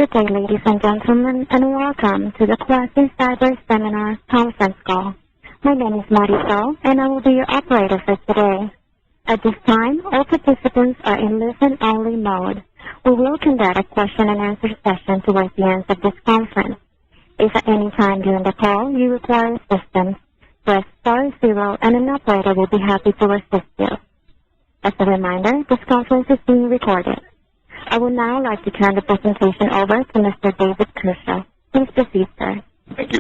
Good day, ladies and gentlemen, and welcome to the Cyberseminar conference call. My name is Marisol, and I will be your operator for today. At this time, all participants are in listen-only mode. We will conduct a question-and-answer session towards the end of this conference. If at any time during the call you require assistance, press *0 and an operator will be happy to assist you. As a reminder, this conference is being recorded. I would now like to turn the presentation over to Mr. David Kershaw. Please proceed, sir. Thank you.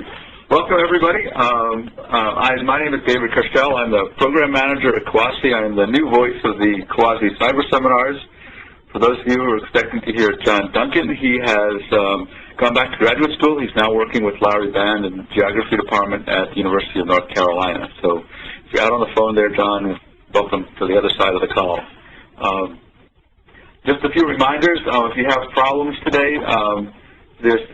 Welcome, everybody. My name is David Kershaw. I'm the program manager at Kawasi. I am the new voice of the Kawasi Cyberseminars. For those of you who are expecting to hear John Duncan, he has gone back to graduate school. He's now working with Larry Band in the Geography Department at the University of North Carolina. So if you're out on the phone there, John, welcome to the other side of the call. Just a few reminders. If you have problems today, there's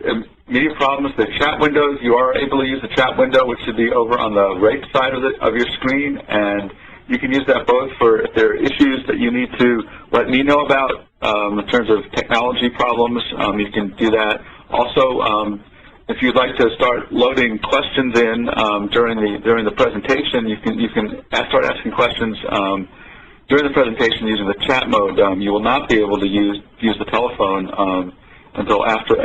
media problems. The chat windows, you are able to use the chat window, which should be over on the right side of your screen, and you can use that both for if there are issues that you need to let me know about in terms of technology problems. You can do that. Also, if you'd like to start loading questions in during the presentation, you can start asking questions during the presentation using the chat mode. You will not be able to use the telephone until after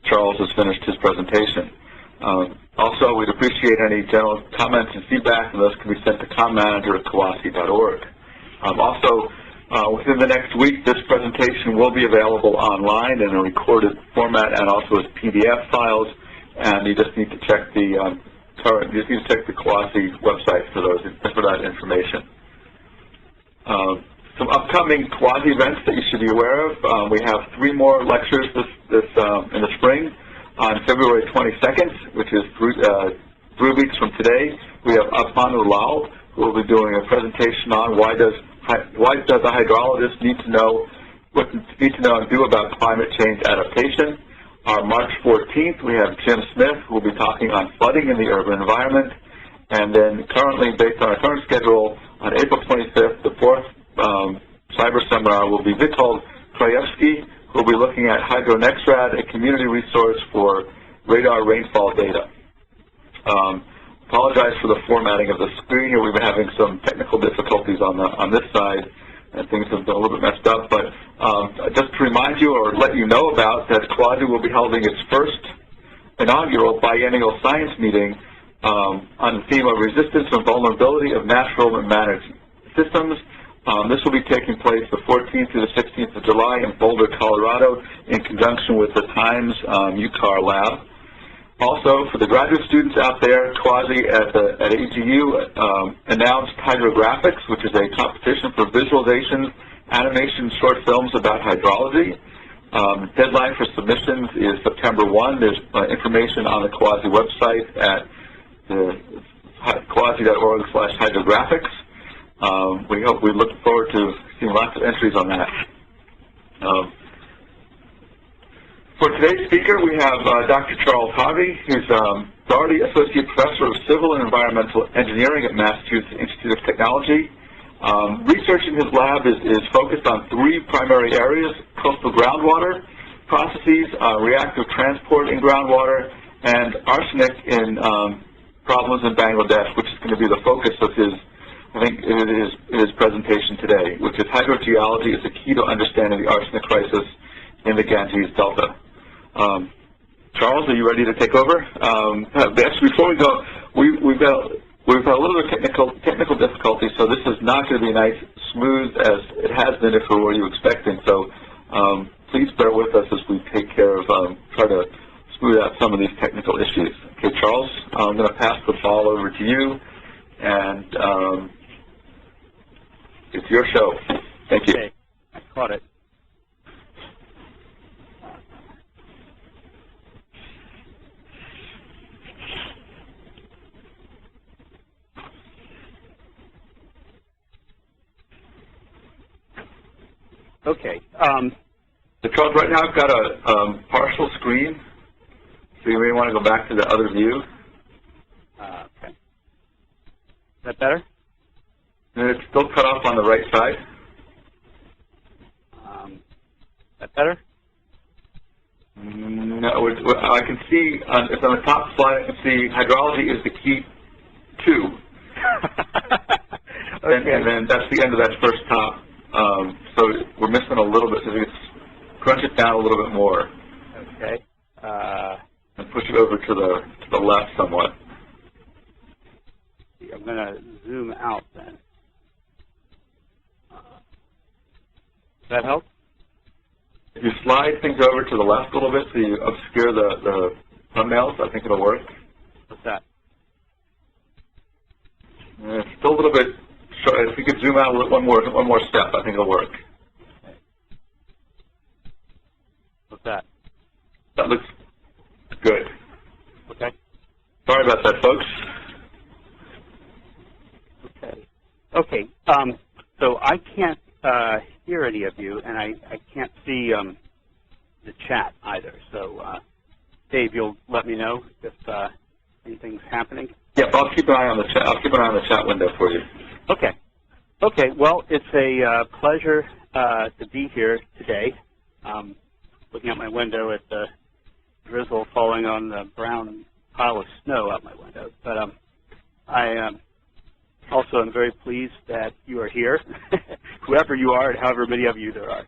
Charles has finished his presentation. Also, we'd appreciate any general comments and feedback, and those can be sent to commanager@kawasi.org. Also, within the next week, this presentation will be available online in a recorded format and also as PDF files. And you just need to check the Kawasi website for that information. Some upcoming Kawasi events that you should be aware of. We have 3 more lectures in the spring. On February 22nd, which is 3 weeks from today, we have Upmanu Lal, who will be doing a presentation on why does a hydrologist need to know and do about climate change adaptation. On March 14th, we have Jim Smith, who will be talking on flooding in the urban environment. And then currently, based on our current schedule, on April 25th, the 4th Cyber Seminar will be Witold Krajewski, who will be looking at HydroNexrad, a community resource for radar rainfall data. Apologize for the formatting of the screen here. We've been having some technical difficulties on this side, and things have been a little bit messed up. But just to remind you or let you know about that, Kawasi will be holding its first inaugural biennial science meeting on the theme of resistance and vulnerability of natural and managed systems. This will be taking place the 14th through the 16th of July in Boulder, Colorado, in conjunction with the Times UCAR lab. Also, for the graduate students out there, Kawasi at AGU announced Hydrographics, which is a competition for visualizations, animation, short films about hydrology. Deadline for submissions is September 1. There's information on the Kawasi website at kawasi.org/hydrographics. We look forward to seeing lots of entries on that. For today's speaker, we have Dr. Charles Harvey, who's Doherty Associate Professor of Civil and Environmental Engineering at Massachusetts Institute of Technology. Research in his lab is focused on 3 primary areas: coastal groundwater processes, reactive transport in groundwater, and arsenic in problems in Bangladesh, which is going to be the focus of his presentation today, which is hydrogeology is the key to understanding the arsenic crisis in the Ganges Delta. Charles, are you ready to take over? Actually, before we go, we've got a little bit of technical difficulty, so this is not going to be nice, smooth as it has been if it were you expecting. So please bear with us as we take care of try to smooth out some of these technical issues. Okay, Charles, I'm going to pass the ball over to you, and it's your show. Thank you. Okay, I caught it. Okay. So Charles, right now I've got a partial screen, so you may want to go back to the other view. Okay. Is that better? And it's still cut off on the right side. Is that better? No, I can see, it's on the top slide, I can see hydrology is the key 2. Okay. And then that's the end of that first top. So we're missing a little bit, so we can crunch it down a little bit more. Okay. And push it over to the left somewhat. I'm going to zoom out then. Does that help? If you slide things over to the left a little bit so you obscure the thumbnails, I think it'll work. What's that? It's still a little bit short. If you could zoom out one more step, I think it'll work. What's that? That looks good. Okay. Sorry about that, folks. Okay. Okay. So I can't hear any of you, and I can't see the chat either. So, Dave, you'll let me know if anything's happening. Yeah, I'll keep an eye on the chat. I'll keep an eye on the chat window for you. Okay. Okay. Well, it's a pleasure to be here today. Looking out my window at the drizzle falling on the brown pile of snow out my window. But I also am very pleased that you are here, whoever you are and however many of you there are.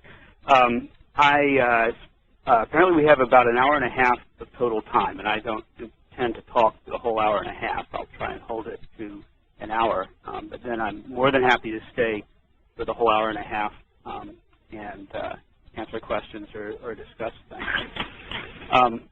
Apparently we have about an hour and a half of total time, and I don't intend to talk the whole hour and a half. I'll try and hold it to an hour, but then I'm more than happy to stay for the whole hour and a half and answer questions or discuss things.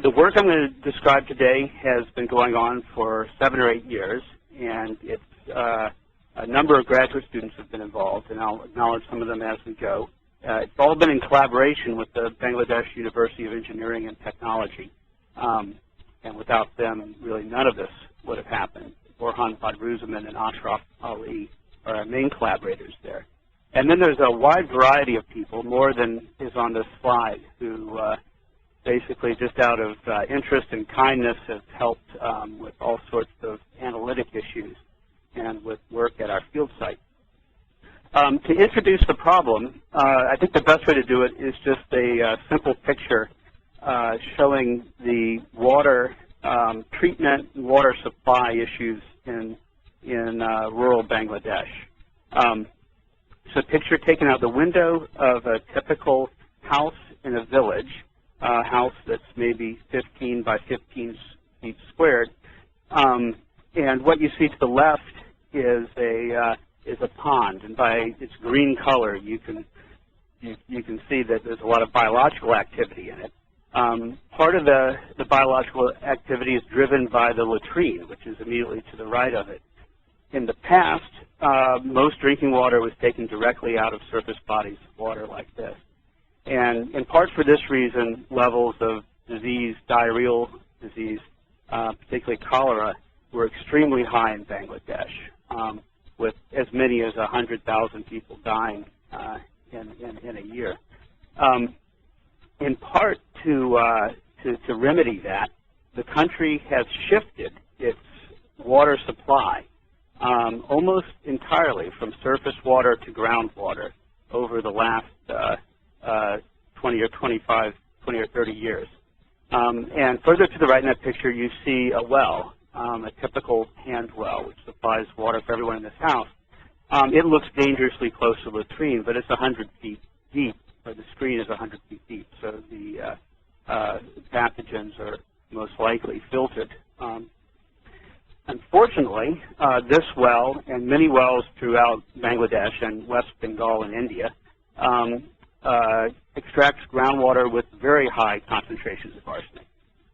The work I'm going to describe today has been going on for 7 or 8 years, and it's a number of graduate students have been involved, and I'll acknowledge some of them as we go. It's all been in collaboration with the Bangladesh University of Engineering and Technology, and without them, really none of this would have happened. Orhan Badruzaman and Ashraf Ali are our main collaborators there. And then there's a wide variety of people, more than is on this slide, who basically just out of interest and kindness have helped with all sorts of analytic issues and with work at our field site. To introduce the problem, I think the best way to do it is just a simple picture showing the water treatment and water supply issues in rural Bangladesh. It's a picture taken out the window of a typical house in a village, a house that's maybe 15 by 15 feet squared. And what you see to the left is a pond, and by its green color, you can see that there's a lot of biological activity in it. Part of the biological activity is driven by the latrine, which is immediately to the right of it. In the past, most drinking water was taken directly out of surface bodies of water like this. And in part for this reason, levels of disease, diarrheal disease, particularly cholera, were extremely high in Bangladesh, with as many as 100,000 people dying in a year. In part to remedy that, the country has shifted its water supply almost entirely from surface water to groundwater over the last 20 or 30 years. And further to the right in that picture, you see a well, a typical hand well, which supplies water for everyone in this house. It looks dangerously close to the latrine, but it's 100 feet deep, or the screen is 100 feet deep, so the pathogens are most likely filtered. Unfortunately, this well and many wells throughout Bangladesh and West Bengal and India extracts groundwater with very high concentrations of arsenic.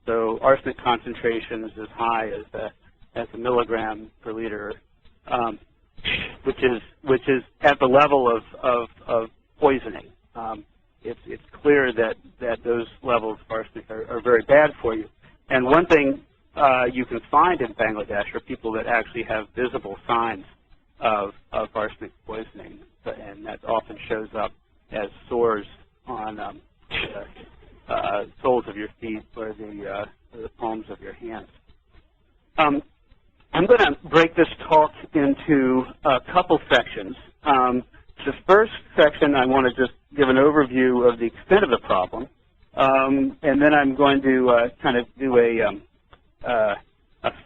So arsenic concentrations as high as a milligram per liter, which is at the level of poisoning. It's clear that those levels of arsenic are very bad for you. And one thing you can find in Bangladesh are people that actually have visible signs of arsenic poisoning, and that often shows up as sores on the soles of your feet or the palms of your hands. I'm going to break this talk into a couple sections. The first section, I want to just give an overview of the extent of the problem, And then I'm going to kind of do a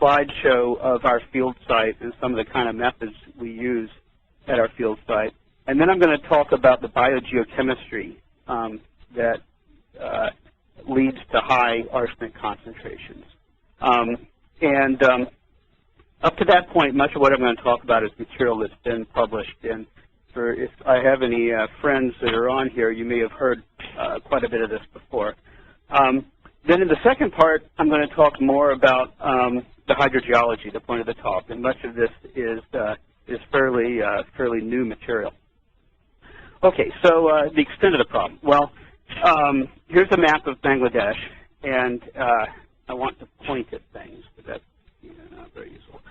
slideshow of our field site and some of the kind of methods we use at our field site. And then I'm going to talk about the biogeochemistry that leads to high arsenic concentrations. Up to that point, much of what I'm going to talk about is material that's been published. And if I have any friends that are on here, you may have heard quite a bit of this before. Then in the second part, I'm going to talk more about the hydrogeology, the point at the top. And much of this is fairly new material. Okay, so the extent of the problem. Well, here's a map of Bangladesh, and I want to point at things, but that's not very useful.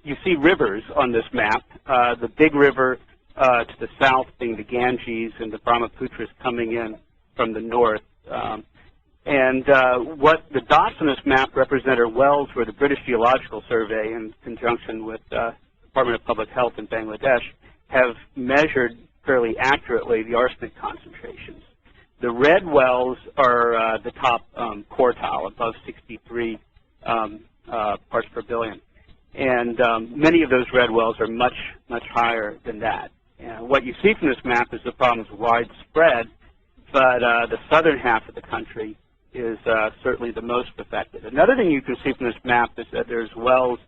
You see rivers on this map. The big river to the south being the Ganges, and the Brahmaputra is coming in from the north. What the dots on this map represent are wells where the British Geological Survey, in conjunction with the Department of Public Health in Bangladesh, have measured fairly accurately the arsenic concentrations. The red wells are the top quartile, above 63 parts per billion. And many of those red wells are much higher than that. And what you see from this map is the problem's widespread, but the southern half of the country is certainly the most affected. Another thing you can see from this map is that there's wells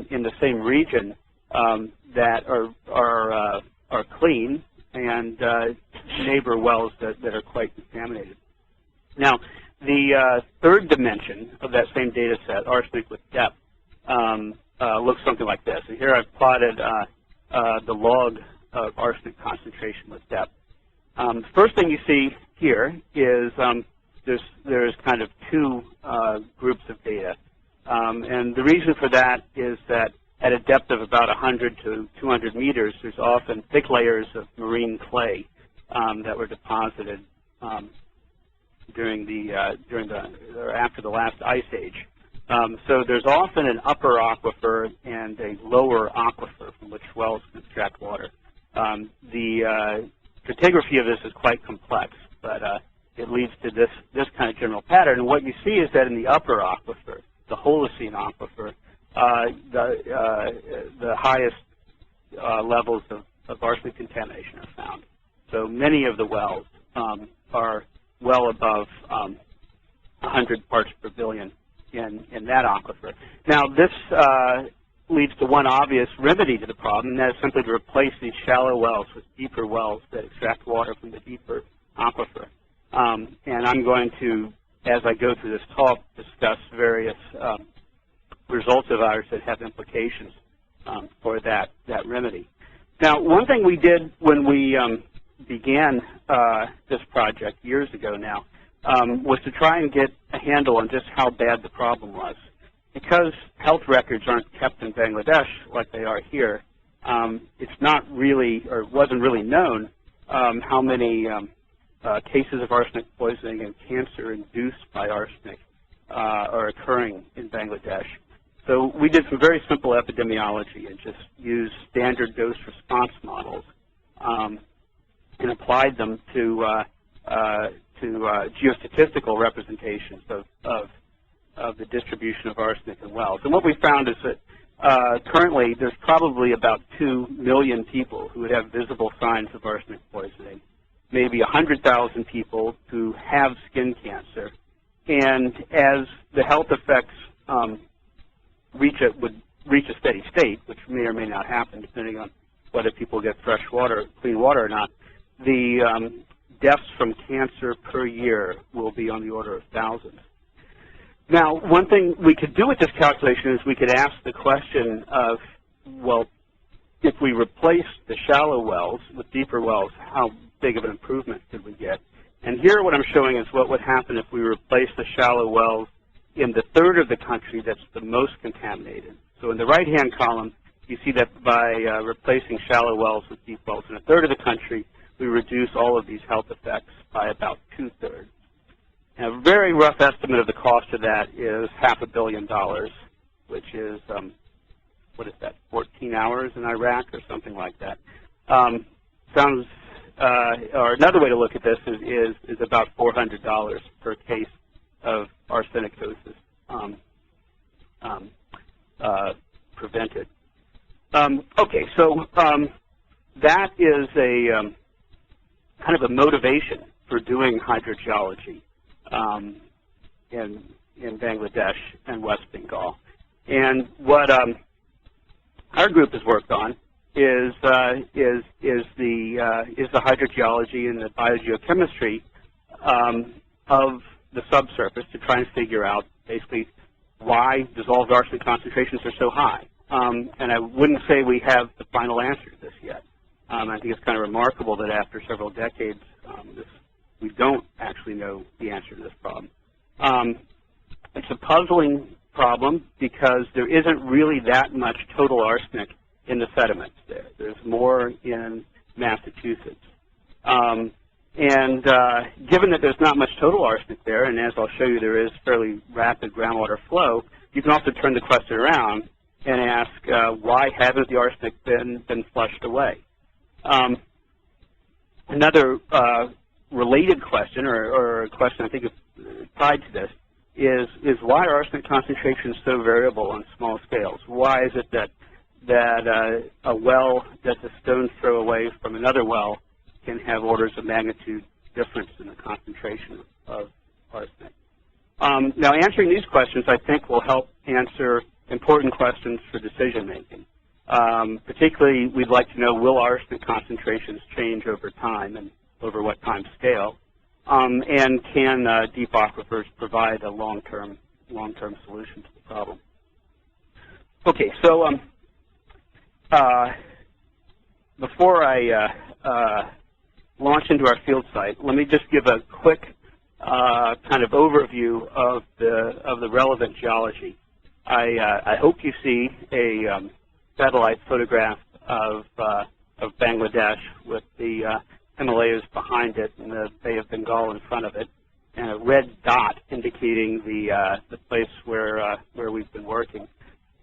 in the same region that are clean, and neighbor wells that are quite contaminated. Now, the third dimension of that same data set, arsenic with depth, looks something like this. And here I've plotted the log of arsenic concentration with depth. The first thing you see here is there's kind of two groups of data. And the reason for that is that at a depth of about 100 to 200 meters, there's often thick layers of marine clay that were deposited or after the last ice age. So there's often an upper aquifer and a lower aquifer from which wells can extract water. The stratigraphy of this is quite complex, but it leads to this kind of general pattern. And what you see is that in the upper aquifer, the Holocene aquifer, the highest levels of arsenic contamination are found. So many of the wells are well above 100 parts per billion in that aquifer. Now, this leads to one obvious remedy to the problem, and that is simply to replace these shallow wells with deeper wells that extract water from the deeper aquifer. And I'm going to, as I go through this talk, discuss various results of ours that have implications for that remedy. Now, one thing we did when we began this project years ago now was to try and get a handle on just how bad the problem was. Because health records aren't kept in Bangladesh like they are here, it's not really, or wasn't really known how many cases of arsenic poisoning and cancer induced by arsenic are occurring in Bangladesh. So we did some very simple epidemiology and just used standard dose response models and applied them to geostatistical representations of the distribution of arsenic in wells. And what we found is that currently there's probably about 2 million people who would have visible signs of arsenic poisoning, maybe 100,000 people who have skin cancer, and as the health effects would reach a steady state, which may or may not happen depending on whether people get fresh water, clean water or not, the deaths from cancer per year will be on the order of thousands. Now, one thing we could do with this calculation is we could ask the question of, well, if we replace the shallow wells with deeper wells, how big of an improvement could we get? And here what I'm showing is what would happen if we replace the shallow wells in the third of the country that's the most contaminated. So in the right-hand column, you see that by replacing shallow wells with deep wells in a third of the country, we reduce all of these health effects by about 2/3. Now, a very rough estimate of the cost of that is $500 million, which is, what is that, 14 hours in Iraq or something like that. Sounds or another way to look at this is about $400 per case of arsenicosis prevented. Okay, so that is a kind of a motivation for doing hydrogeology in Bangladesh and West Bengal. And what our group has worked on is the hydrogeology and the biogeochemistry of the subsurface to try and figure out basically why dissolved arsenic concentrations are so high. And I wouldn't say we have the final answer to this yet. I think it's kind of remarkable that after several decades, we don't actually know the answer to this problem. It's a puzzling problem because there isn't really that much total arsenic in the sediments there. There's more in Massachusetts. And given that there's not much total arsenic there, and as I'll show you there is fairly rapid groundwater flow, you can also turn the question around and ask why hasn't the arsenic been flushed away? Another related question, or a question I think is tied to this, is why are arsenic concentrations so variable on small scales? Why is it that a well that's a stone's throw away from another well can have orders of magnitude difference in the concentration of arsenic? Now, answering these questions, I think, will help answer important questions for decision making. Particularly, we'd like to know, will arsenic concentrations change over time and over what time scale? And can deep aquifers provide a long-term solution to the problem? Okay, so before I launch into our field site, let me just give a quick kind of overview of the relevant geology. I hope you see a satellite photograph of Bangladesh with the Himalayas behind it and the Bay of Bengal in front of it, and a red dot indicating the place where we've been working.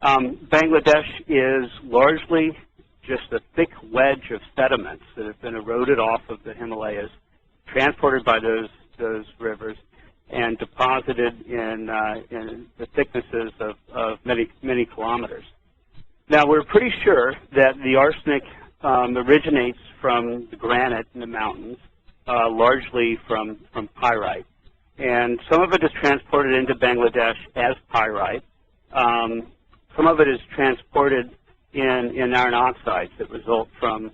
Bangladesh is largely just a thick wedge of sediments that have been eroded off of the Himalayas, transported by those rivers, and deposited in the thicknesses of many kilometers. Now, we're pretty sure that the arsenic originates from the granite in the mountains, largely from pyrite. And some of it is transported into Bangladesh as pyrite. Some of it is transported in iron oxides that result from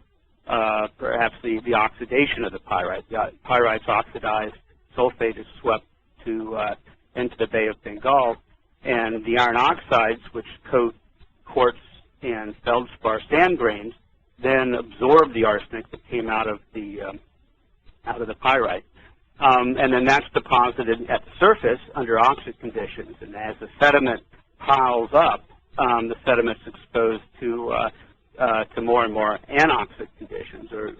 perhaps the oxidation of the pyrite. The pyrite's oxidized, sulfate is swept into the Bay of Bengal, and the iron oxides, which coat quartz and feldspar sand grains, then absorb the arsenic that came out of the pyrite, and then that's deposited at the surface under oxic conditions. And as the sediment piles up, the sediment's exposed to more and more anoxic conditions, or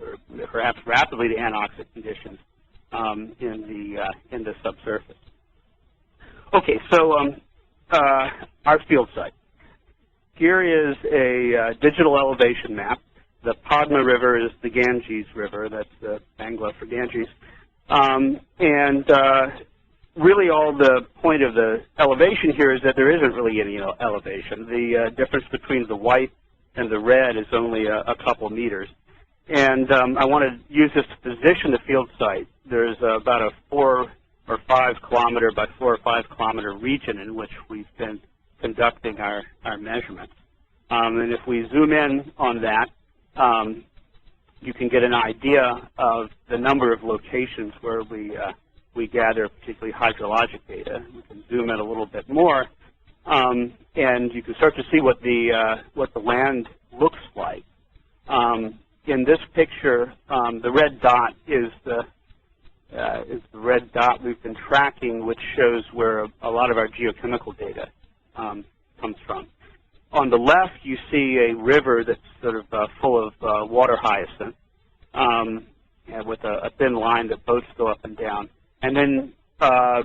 perhaps rapidly to anoxic conditions in the subsurface. Okay, so our field site. Here is a digital elevation map. The Padma River is the Ganges River. That's the Bangla for Ganges. And really all the point of the elevation here is that there isn't really any elevation. The difference between the white and the red is only a couple meters. And I want to use this to position the field site. There's about a 4 or 5 kilometer by 4 or 5 kilometer region in which we've been conducting our measurements. And if we zoom in on that, you can get an idea of the number of locations where we gather particularly hydrologic data. We can zoom in a little bit more, and you can start to see what the land looks like. In this picture, the red dot is the red dot we've been tracking, which shows where a lot of our geochemical data comes from. On the left, you see a river that's sort of full of water hyacinth, with a thin line that boats go up and down. And then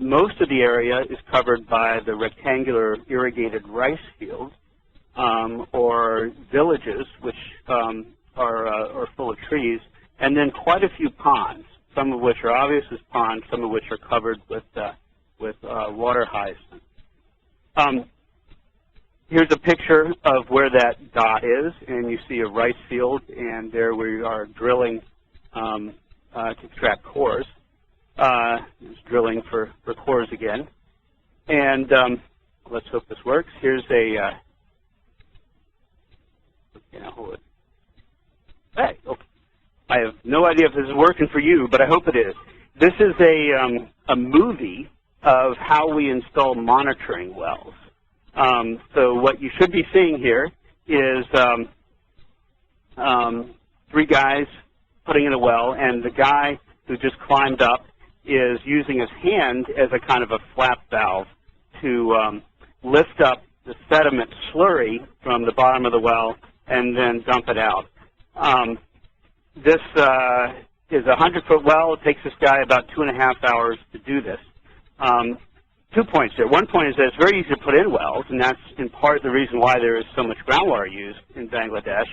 most of the area is covered by the rectangular irrigated rice fields, or villages, which are full of trees. and then quite a few ponds, some of which are obvious as ponds, some of which are covered with water hyacinth. Here's a picture of where that dot is, and you see a rice field, and there we are drilling to extract cores. It's drilling for cores again. And let's hope this works. Here's a, okay, now hold it. Hey, okay. I have no idea if this is working for you, but I hope it is. This is a movie of how we install monitoring wells. So what you should be seeing here is 3 guys putting in a well, and the guy who just climbed up is using his hand as a kind of a flap valve to lift up the sediment slurry from the bottom of the well and then dump it out. This is a 100-foot well. It takes this guy about 2.5 hours to do this. 2 points there. One point is that it's very easy to put in wells, and that's in part the reason why there is so much groundwater used in Bangladesh.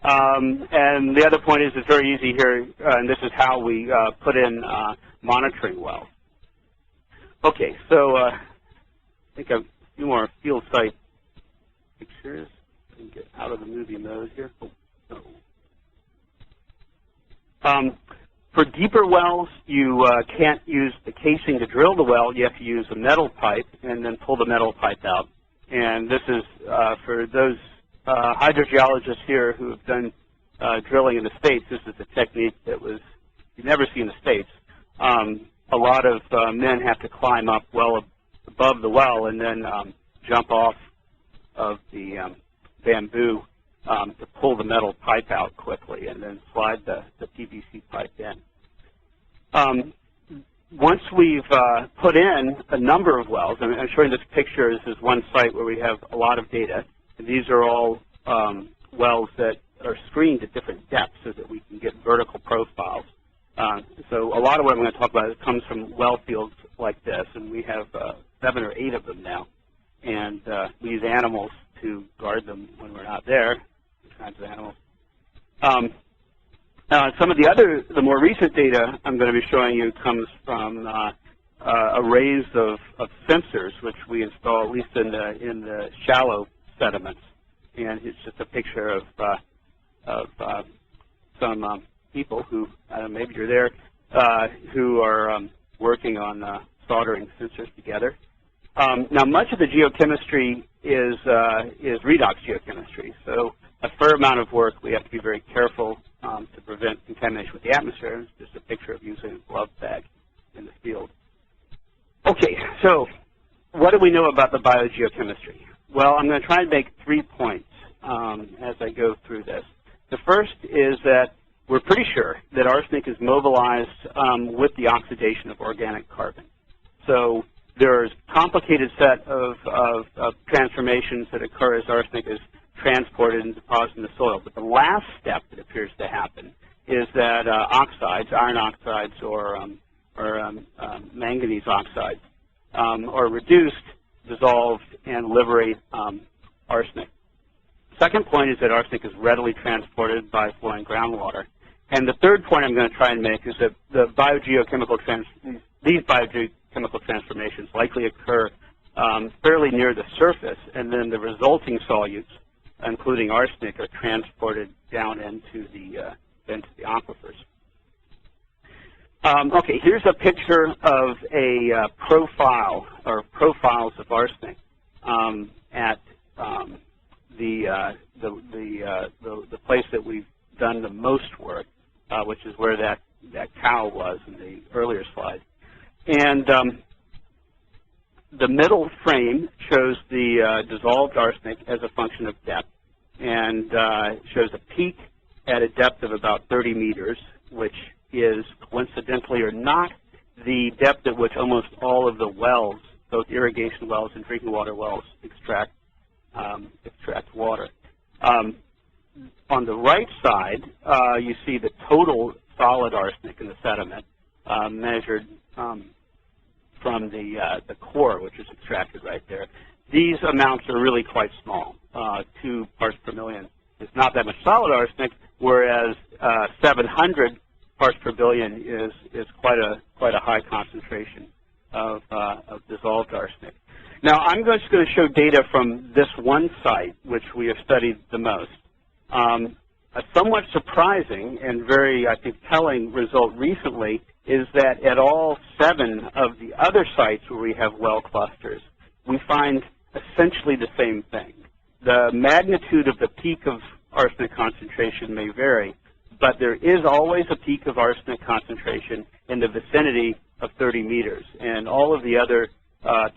And the other point is it's very easy here, and this is how we put in monitoring wells. Okay, so I think a few more field site pictures. I can get out of the movie mode here. Oh, no. For deeper wells, you can't use the casing to drill the well. You have to use a metal pipe and then pull the metal pipe out. And this is for those hydrogeologists here who have done drilling in the States. This is a technique that you never see in the States. A lot of men have to climb up well above the well and then jump off of the bamboo to pull the metal pipe out quickly and then slide the PVC pipe in. Once we've put in a number of wells, and I'm showing this picture, this is one site where we have a lot of data. And these are all wells that are screened at different depths so that we can get vertical profiles. So a lot of what I'm going to talk about comes from well fields like this, and we have 7 or 8 of them now. And we use animals to guard them when we're not there, kinds of animals. Some of the more recent data I'm going to be showing you comes from arrays of sensors, which we install at least in the shallow sediments. And it's just a picture of some people who, maybe you're there, who are working on soldering sensors together. Now, much of the geochemistry is redox geochemistry. So a fair amount of work, we have to be very careful to prevent contamination with the atmosphere. It's just a picture of using a glove bag in the field. Okay, so what do we know about the biogeochemistry? Well, I'm going to try and make 3 points as I go through this. The first is that we're pretty sure that arsenic is mobilized with the oxidation of organic carbon. So there's a complicated set of transformations that occur as arsenic is transported and deposited in the soil. But the last step that appears to happen is that oxides, iron oxides or manganese oxides, are reduced, dissolved, and liberate arsenic. Second point is that arsenic is readily transported by flowing groundwater. And the third point I'm going to try and make is that these biogeochemical transformations likely occur fairly near the surface, and then the resulting solutes, including arsenic, are transported down into the aquifers. Okay, here's a picture of a profile or profiles of arsenic at the place that we've done the most work, which is where that cow was in the earlier slide. And the middle frame shows the dissolved arsenic as a function of depth, and shows a peak at a depth of about 30 meters, which is coincidentally or not the depth at which almost all of the wells, both irrigation wells and drinking water wells, extract water. On the right side, you see the total solid arsenic in the sediment measured from the core, which is extracted right there. These amounts are really quite small, 2 parts per million. It's not that much solid arsenic, whereas 700 parts per billion is quite a high concentration of dissolved arsenic. Now, I'm just going to show data from this one site, which we have studied the most. A somewhat surprising and very, I think, telling result recently is that at all 7 of the other sites where we have well clusters, we find essentially the same thing. The magnitude of the peak of arsenic concentration may vary, but there is always a peak of arsenic concentration in the vicinity of 30 meters, and all of the other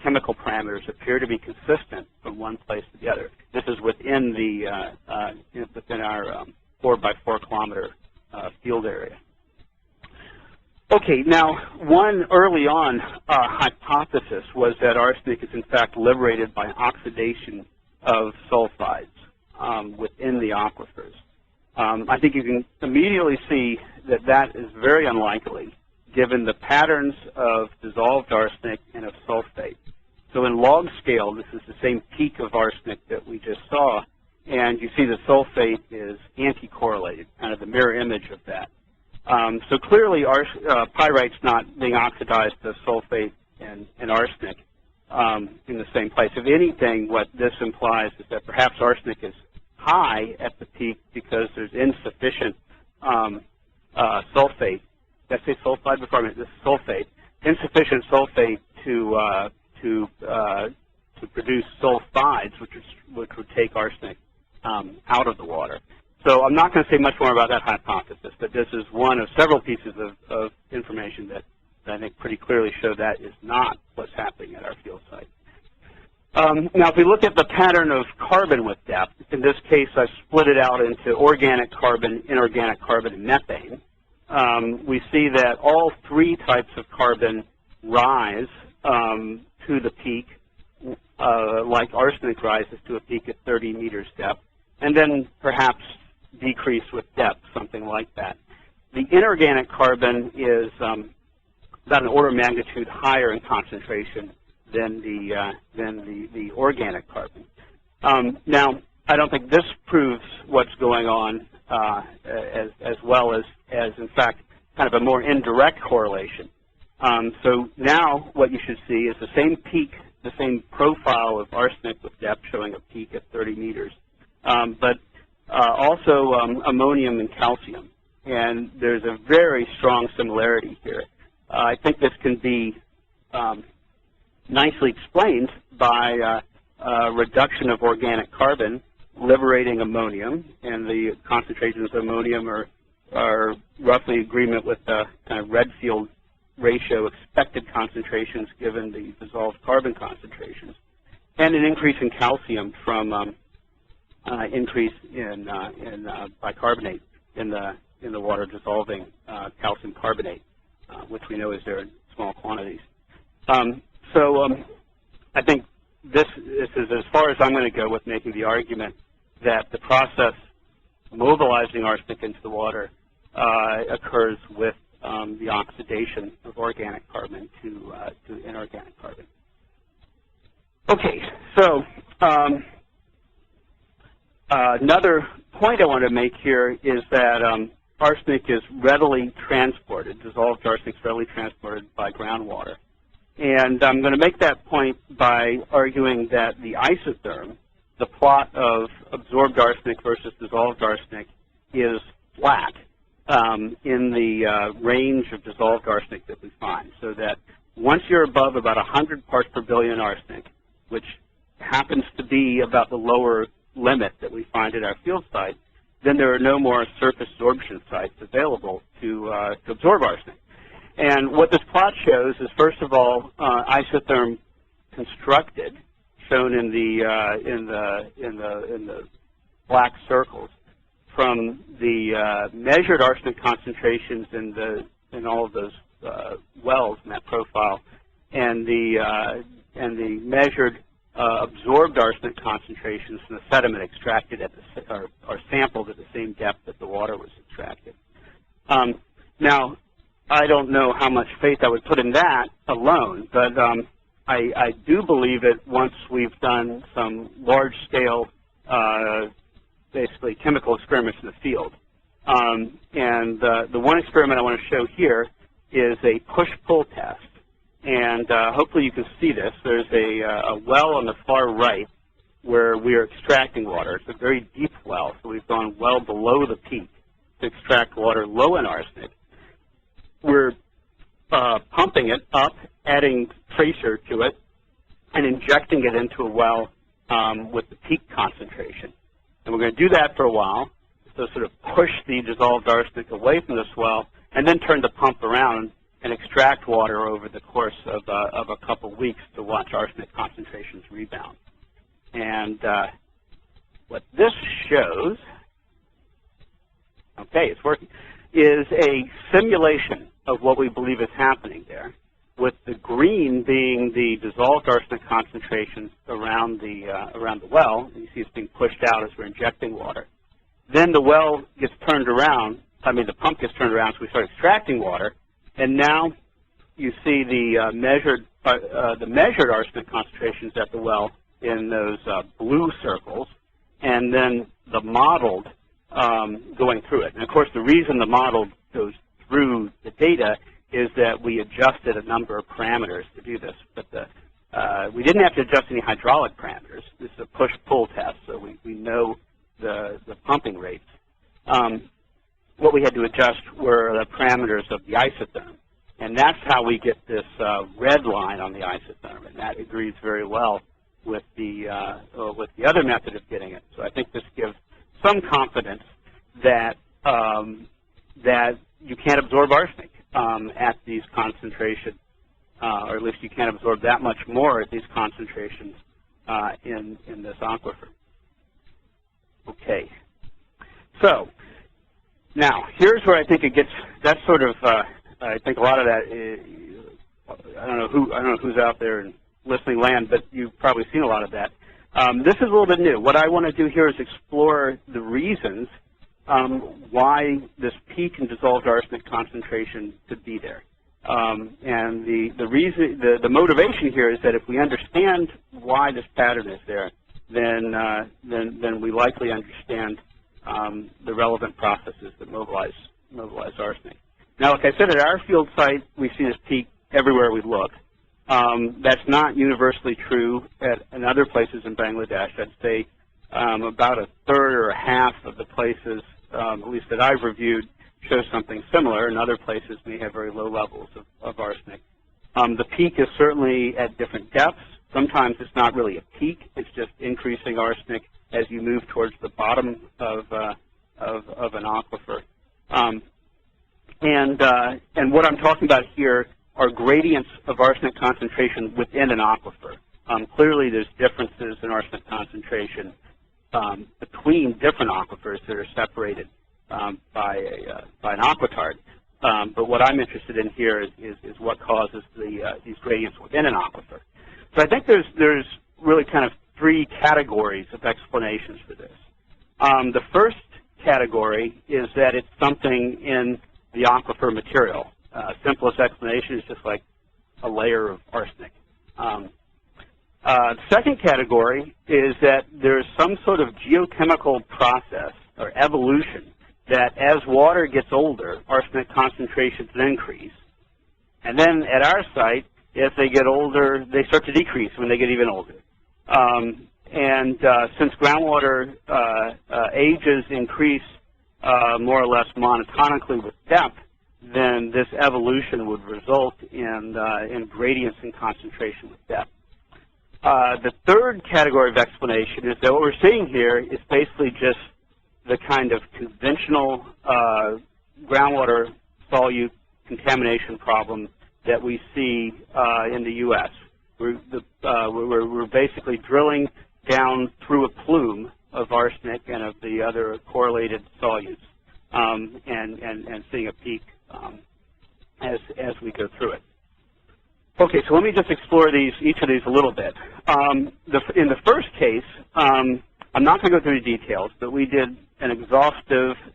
chemical parameters appear to be consistent from one place to the other. This is within within our 4 by 4 kilometer field area. Okay, now one early on hypothesis was that arsenic is in fact liberated by oxidation of sulfides within the aquifers. I think you can immediately see that that is very unlikely given the patterns of dissolved arsenic and of sulfate. So in log scale, this is the same peak of arsenic that we just saw, and you see the sulfate is anti-correlated, kind of the mirror image of that. So clearly pyrite's not being oxidized to sulfate and arsenic in the same place. If anything, what this implies is that perhaps arsenic is high at the peak because there's insufficient sulfate. Did I say sulfide before? I mean, this is sulfate. Insufficient sulfate to produce sulfides, which would take arsenic out of the water. So I'm not going to say much more about that hypothesis, but this is one of several pieces of information that I think pretty clearly show that is not what's happening at our field site. Now, if we look at the pattern of carbon with depth, in this case I've split it out into organic carbon, inorganic carbon, and methane. We see that all 3 types of carbon rise to the peak, like arsenic rises to a peak at 30 meters depth, and then perhaps decrease with depth, something like that. The inorganic carbon is about an order of magnitude higher in concentration than the organic carbon. Now, I don't think this proves what's going on as well as in fact kind of a more indirect correlation. So now what you should see is the same peak, the same profile of arsenic with depth showing a peak at 30 meters, but also ammonium and calcium. And there's a very strong similarity here. I think this can be nicely explained by reduction of organic carbon liberating ammonium, and the concentrations of ammonium are roughly agreement with the kind of Redfield ratio expected concentrations given the dissolved carbon concentrations, and an increase in calcium from increase in bicarbonate in the water dissolving calcium carbonate, which we know is there in small quantities. I think this is as far as I'm going to go with making the argument that the process mobilizing arsenic into the water occurs with the oxidation of organic carbon to inorganic carbon. Okay, so another point I want to make here is that arsenic is readily transported, dissolved arsenic is readily transported by groundwater. And I'm going to make that point by arguing that the isotherm, the plot of absorbed arsenic versus dissolved arsenic, is flat in the range of dissolved arsenic that we find. So that once you're above about 100 parts per billion arsenic, which happens to be about the lower limit that we find at our field site, then there are no more surface absorption sites available to absorb arsenic. And what this plot shows is, first of all, isotherm constructed, shown in the black circles, from the measured arsenic concentrations in all of those wells in that profile, and the measured absorbed arsenic concentrations from the sediment extracted at or sampled at the same depth that the water was extracted. Now, I don't know how much faith I would put in that alone, but I do believe it once we've done some large-scale, basically chemical experiments in the field. The one experiment I want to show here is a push-pull test. And hopefully you can see this. There's a well on the far right where we are extracting water. It's a very deep well, so we've gone well below the peak to extract water low in arsenic. We're pumping it up, adding tracer to it, and injecting it into a well with the peak concentration. And we're going to do that for a while, so sort of push the dissolved arsenic away from this well, and then turn the pump around and extract water over the course of a couple weeks to watch arsenic concentrations rebound. And what this shows, okay, it's working, is a simulation of what we believe is happening there, with the green being the dissolved arsenic concentrations around the well. You see it's being pushed out as we're injecting water. Then the well gets turned around, the pump gets turned around, so we start extracting water, and now you see the measured arsenic concentrations at the well in those blue circles, and then the modeled going through it. And of course, the reason the model goes through the data is that we adjusted a number of parameters to do this, but we didn't have to adjust any hydraulic parameters. This is a push-pull test, so we know the pumping rates. What we had to adjust were the parameters of the isotherm, and that's how we get this red line on the isotherm, and that agrees very well with the other method of getting it. So I think this gives some confidence that that you can't absorb arsenic at these concentrations, or at least you can't absorb that much more at these concentrations in this aquifer. Okay, so now here's where I think it gets. That's sort of I think a lot of that is, I don't know who's out there in listening land, but you've probably seen a lot of that. This is a little bit new. What I want to do here is explore the reasons why this peak in dissolved arsenic concentration could be there. And the motivation here is that if we understand why this pattern is there, then we likely understand the relevant processes that mobilize arsenic. Now, like I said, at our field site, we see this peak everywhere we look. That's not universally true in other places in Bangladesh. I'd say about a third or a half of the places, at least that I've reviewed, show something similar, and other places may have very low levels of arsenic. The peak is certainly at different depths. Sometimes it's not really a peak; it's just increasing arsenic as you move towards the bottom of an aquifer. And what I'm talking about here are gradients of arsenic concentration within an aquifer. Clearly, there's differences in arsenic concentration between different aquifers that are separated by an aquitard. But what I'm interested in here is what causes these gradients within an aquifer. So I think there's really kind of three categories of explanations for this. The first category is that it's something in the aquifer material. Simplest explanation is just like a layer of arsenic. The second category is that there's some sort of geochemical process or evolution that as water gets older, arsenic concentrations increase. And then at our site, as they get older, they start to decrease when they get even older. Since groundwater ages increase more or less monotonically with depth, then this evolution would result in gradients in concentration with depth. The third category of explanation is that what we're seeing here is basically just the kind of conventional groundwater solute contamination problem that we see in the U.S. We're basically drilling down through a plume of arsenic and of the other correlated solutes and seeing a peak as we go through it. Okay, so let me just explore each of these a little bit. In the first case, I'm not going to go through the details, but we did an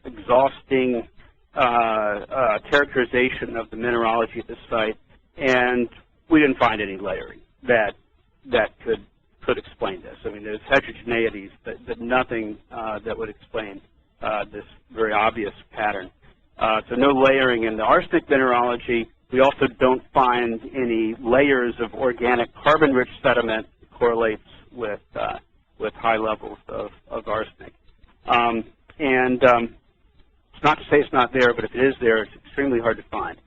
exhausting characterization of the mineralogy at this site, and we didn't find any layering that could explain this. I mean, there's heterogeneities, but nothing that would explain this very obvious pattern. So no layering in the arsenic mineralogy. We also don't find any layers of organic carbon-rich sediment that correlates with high levels of arsenic. It's not to say it's not there, but if it is there, it's extremely hard to find.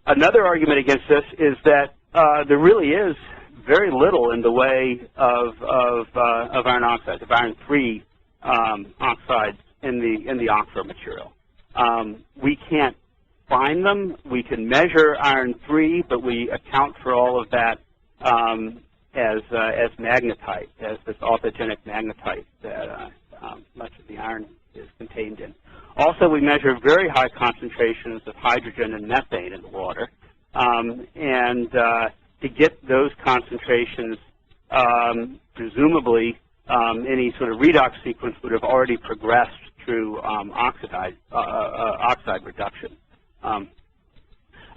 Another argument against this is that there really is very little in the way of iron oxides, of iron-3 oxides in the aquifer material. We can't find them. We can measure iron-3, but we account for all of that as magnetite, as this authogenic magnetite that much of the iron is contained in. Also, we measure very high concentrations of hydrogen and methane in the water, to get those concentrations, presumably any sort of redox sequence would have already progressed through oxide reduction.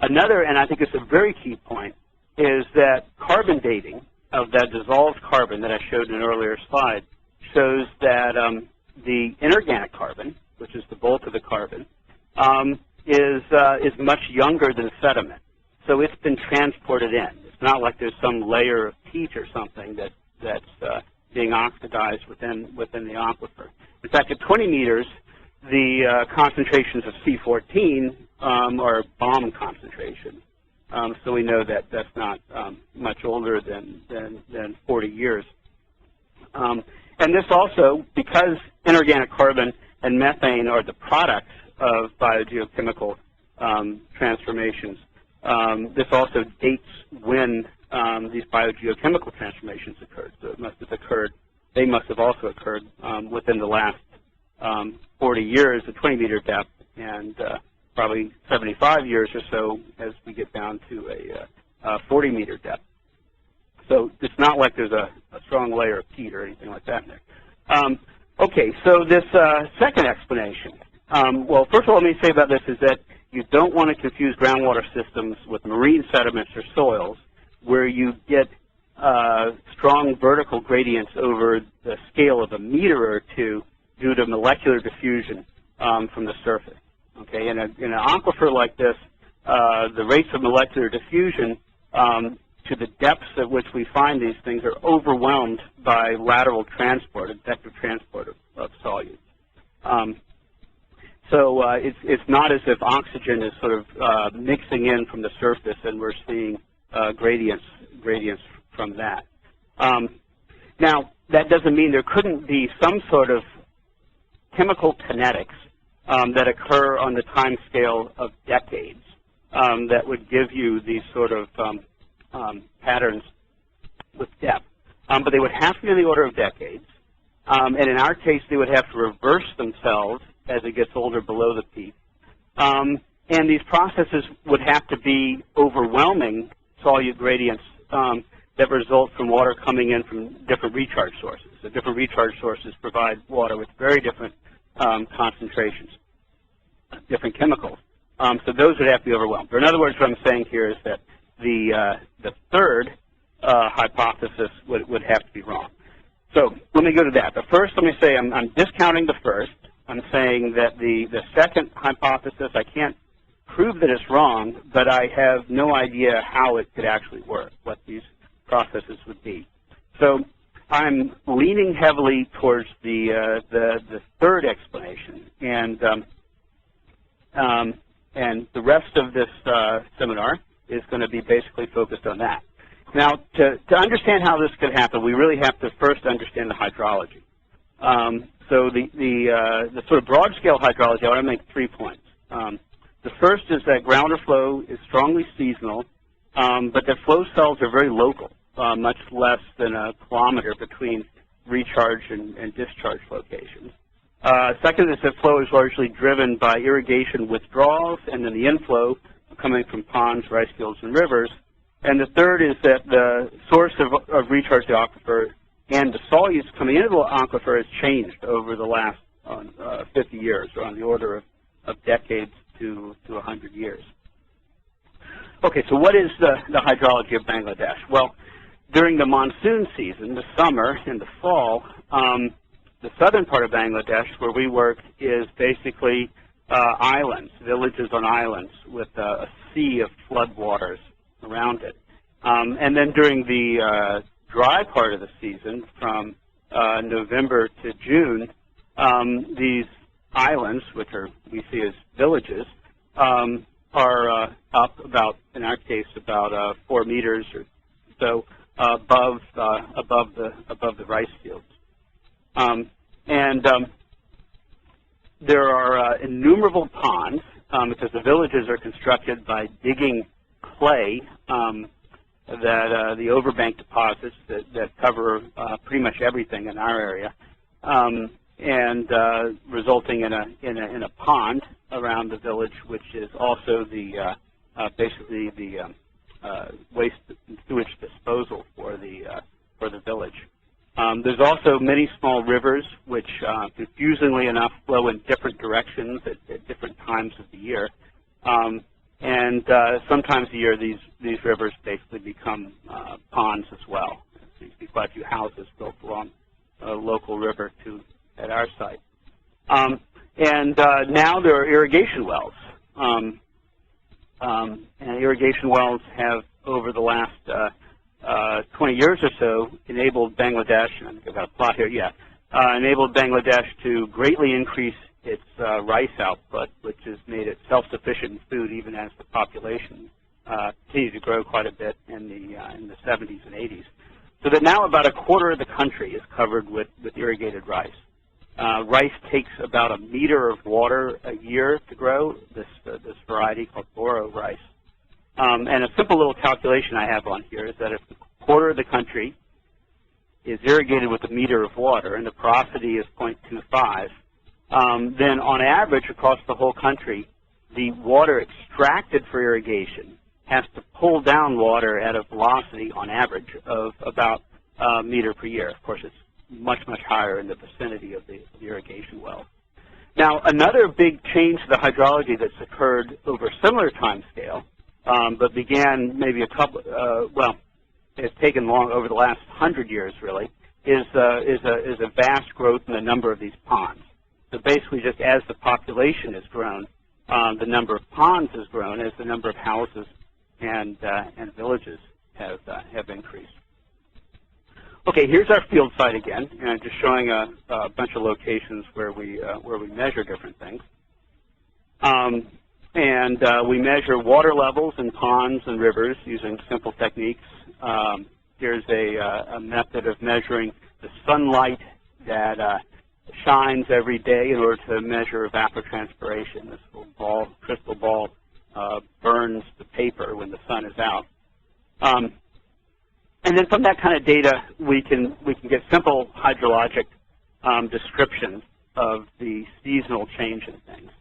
Another, and I think it's a very key point, is that carbon dating of that dissolved carbon that I showed in an earlier slide shows that the inorganic carbon, which is the bulk of the carbon, is much younger than sediment. So it's been transported in. It's not like there's some layer of peat or something that's being oxidized within the aquifer. In fact, at 20 meters, the concentrations of C14 are bomb concentrations. So we know that that's not much older than 40 years. And this also, because inorganic carbon and methane are the products of biogeochemical transformations, this also dates when these biogeochemical transformations occurred. So it must have occurred, they must have also occurred within the last 40 years at 20-meter depth, and probably 75 years or so as we get down to a 40-meter depth. So it's not like there's a strong layer of peat or anything like that in there. Okay, so this second explanation. Well, first of all, let me say about this is that you don't want to confuse groundwater systems with marine sediments or soils where you get strong vertical gradients over the scale of a meter or two due to molecular diffusion from the surface. Okay, in an aquifer like this, the rates of molecular diffusion to the depths at which we find these things are overwhelmed by lateral transport, effective transport of solutes. So it's not as if oxygen is sort of mixing in from the surface and we're seeing gradients from that. Now, that doesn't mean there couldn't be some sort of chemical kinetics that occur on the time scale of decades that would give you these sort of patterns with depth. But they would have to be in the order of decades. And in our case, they would have to reverse themselves as it gets older below the peak. And these processes would have to be overwhelming solute gradients that result from water coming in from different recharge sources. So different recharge sources provide water with very different concentrations, different chemicals. So those would have to be overwhelmed. Or in other words, what I'm saying here is that the third hypothesis would have to be wrong. So let me go to that. The first, let me say I'm discounting the first. I'm saying that the second hypothesis, I can't prove that it's wrong, but I have no idea how it could actually work, what these processes would be. So I'm leaning heavily towards the third explanation, and the rest of this seminar is going to be basically focused on that. Now, to understand how this could happen, we really have to first understand the hydrology. So the sort of broad-scale hydrology, I want to make 3 points. The first is that groundwater flow is strongly seasonal, but the flow cells are very local, much less than a kilometer between recharge and discharge locations. Second is that flow is largely driven by irrigation withdrawals and then the inflow coming from ponds, rice fields, and rivers. And the third is that the source of recharge the aquifer and the solutes coming into the aquifer has changed over the last 50 years, or on the order of decades to 100 years. Okay, so what is the hydrology of Bangladesh? Well, during the monsoon season, the summer and the fall, the southern part of Bangladesh, where we work, is basically islands, villages on islands with a sea of floodwaters around it. And then during the dry part of the season, from November to June, these islands, which we see as villages, are up about, in our case, about 4 meters or so above the rice fields. There are innumerable ponds because the villages are constructed by digging clay that the overbank deposits that cover pretty much everything in our area, and resulting in a pond around the village, which is also the basically the waste and sewage disposal for the village. There's also many small rivers, which confusingly enough flow in different directions at different times of the year. And sometimes a year, these rivers basically become ponds as well. So you see quite a few houses built along a local river at our site. And now there are irrigation wells. And irrigation wells have, over the last 20 years or so, enabled Bangladesh, and I think I've got a plot here, enabled Bangladesh to greatly increase its rice output, which has made it self-sufficient in food even as the population continued to grow quite a bit in the 70s and 80s. So that now about a quarter of the country is covered with irrigated rice. Rice takes about 1 meter of water a year to grow, this variety called boro rice. And a simple little calculation I have on here is that if a quarter of the country is irrigated with 1 meter of water and the porosity is 0.25, then on average across the whole country, the water extracted for irrigation has to pull down water at a velocity on average of about a meter per year. Of course, it's much, much higher in the vicinity of the irrigation well. Now, another big change to the hydrology that's occurred over a similar time scale, but began maybe it's taken long over the last 100 years really, is a vast growth in the number of these ponds. So basically, just as the population has grown, the number of ponds has grown as the number of houses and villages have increased. Okay, here's our field site again, and I'm just showing a bunch of locations where we measure different things. We measure water levels in ponds and rivers using simple techniques. Here's a method of measuring the sunlight that shines every day in order to measure evapotranspiration. This little crystal ball burns the paper when the sun is out. And then from that kind of data, we can get simple hydrologic descriptions of the seasonal change in things.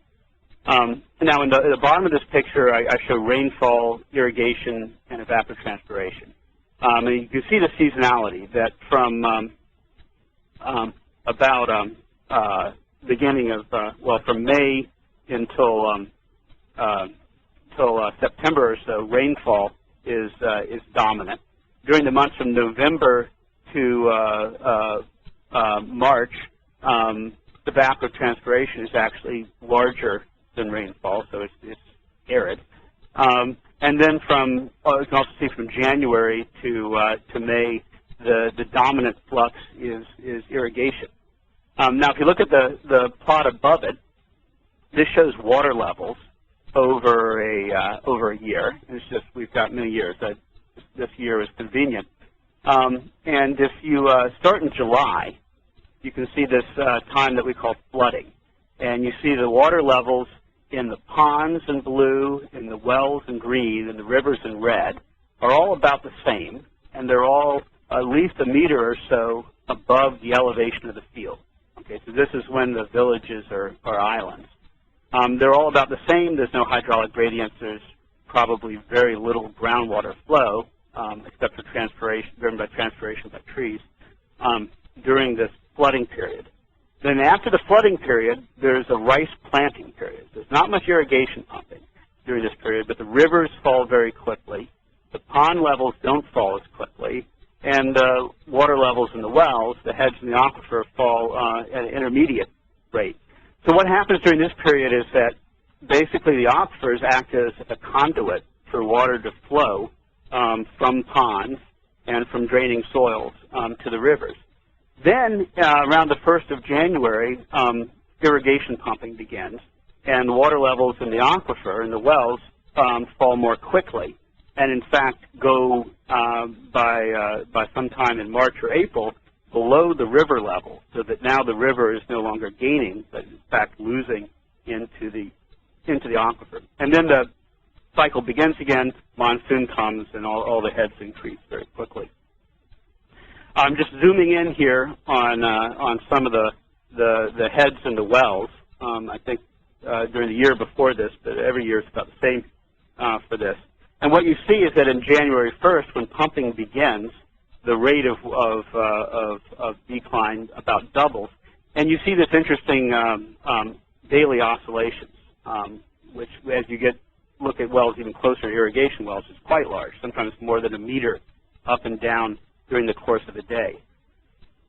Now, in the bottom of this picture, I show rainfall, irrigation, and evapotranspiration. And you can see the seasonality that from beginning of from May until September or so, rainfall is dominant. During the months from November to March, evapotranspiration is actually larger than rainfall, so it's arid. And then from, you can also see from January to May, the dominant flux is irrigation. Now, if you look at the plot above it, this shows water levels over a year. It's just we've got many years. This year is convenient. And if you start in July, you can see this time that we call flooding. And you see the water levels in the ponds in blue, in the wells in green, and the rivers in red are all about the same, and they're all at least 1 meter or so above the elevation of the field. Okay, so this is when the villages are islands. They're all about the same. There's no hydraulic gradients. There's probably very little groundwater flow, except for transpiration, driven by transpiration by trees, during this flooding period. Then after the flooding period, there's a rice planting period. There's not much irrigation pumping during this period, but the rivers fall very quickly. The pond levels don't fall as quickly, and water levels in the wells, the heads in the aquifer, fall at an intermediate rate. So what happens during this period is that basically the aquifers act as a conduit for water to flow from ponds and from draining soils to the rivers. Then around the 1st of January, irrigation pumping begins, and the water levels in the aquifer, in the wells, fall more quickly, and in fact go by sometime in March or April below the river level, so that now the river is no longer gaining, but in fact losing into the aquifer. And then the cycle begins again, monsoon comes, and all the heads increase very quickly. I'm just zooming in here on some of the heads in the wells. I think during the year before this, but every year it's about the same for this. And what you see is that in January 1st, when pumping begins, the rate of decline about doubles. And you see this interesting daily oscillations, which as you look at wells even closer to irrigation wells is quite large, sometimes more than a meter up and down during the course of a day.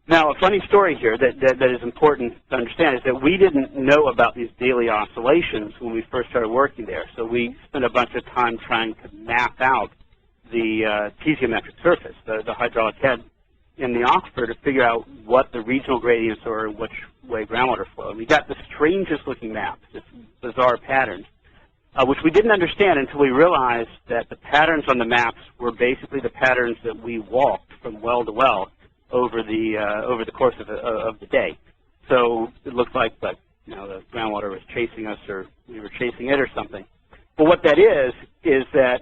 Now, a funny story here that is important to understand is that we didn't know about these daily oscillations when we first started working there. So we spent a bunch of time trying to map out the piezometric surface, the hydraulic head in the aquifer, to figure out what the regional gradients are and which way groundwater flow. And we got the strangest looking maps, just bizarre patterns, which we didn't understand until we realized that the patterns on the maps were basically the patterns that we walked from well to well over the course of the day. So it looked like the groundwater was chasing us, or we were chasing it, or something. But what that is that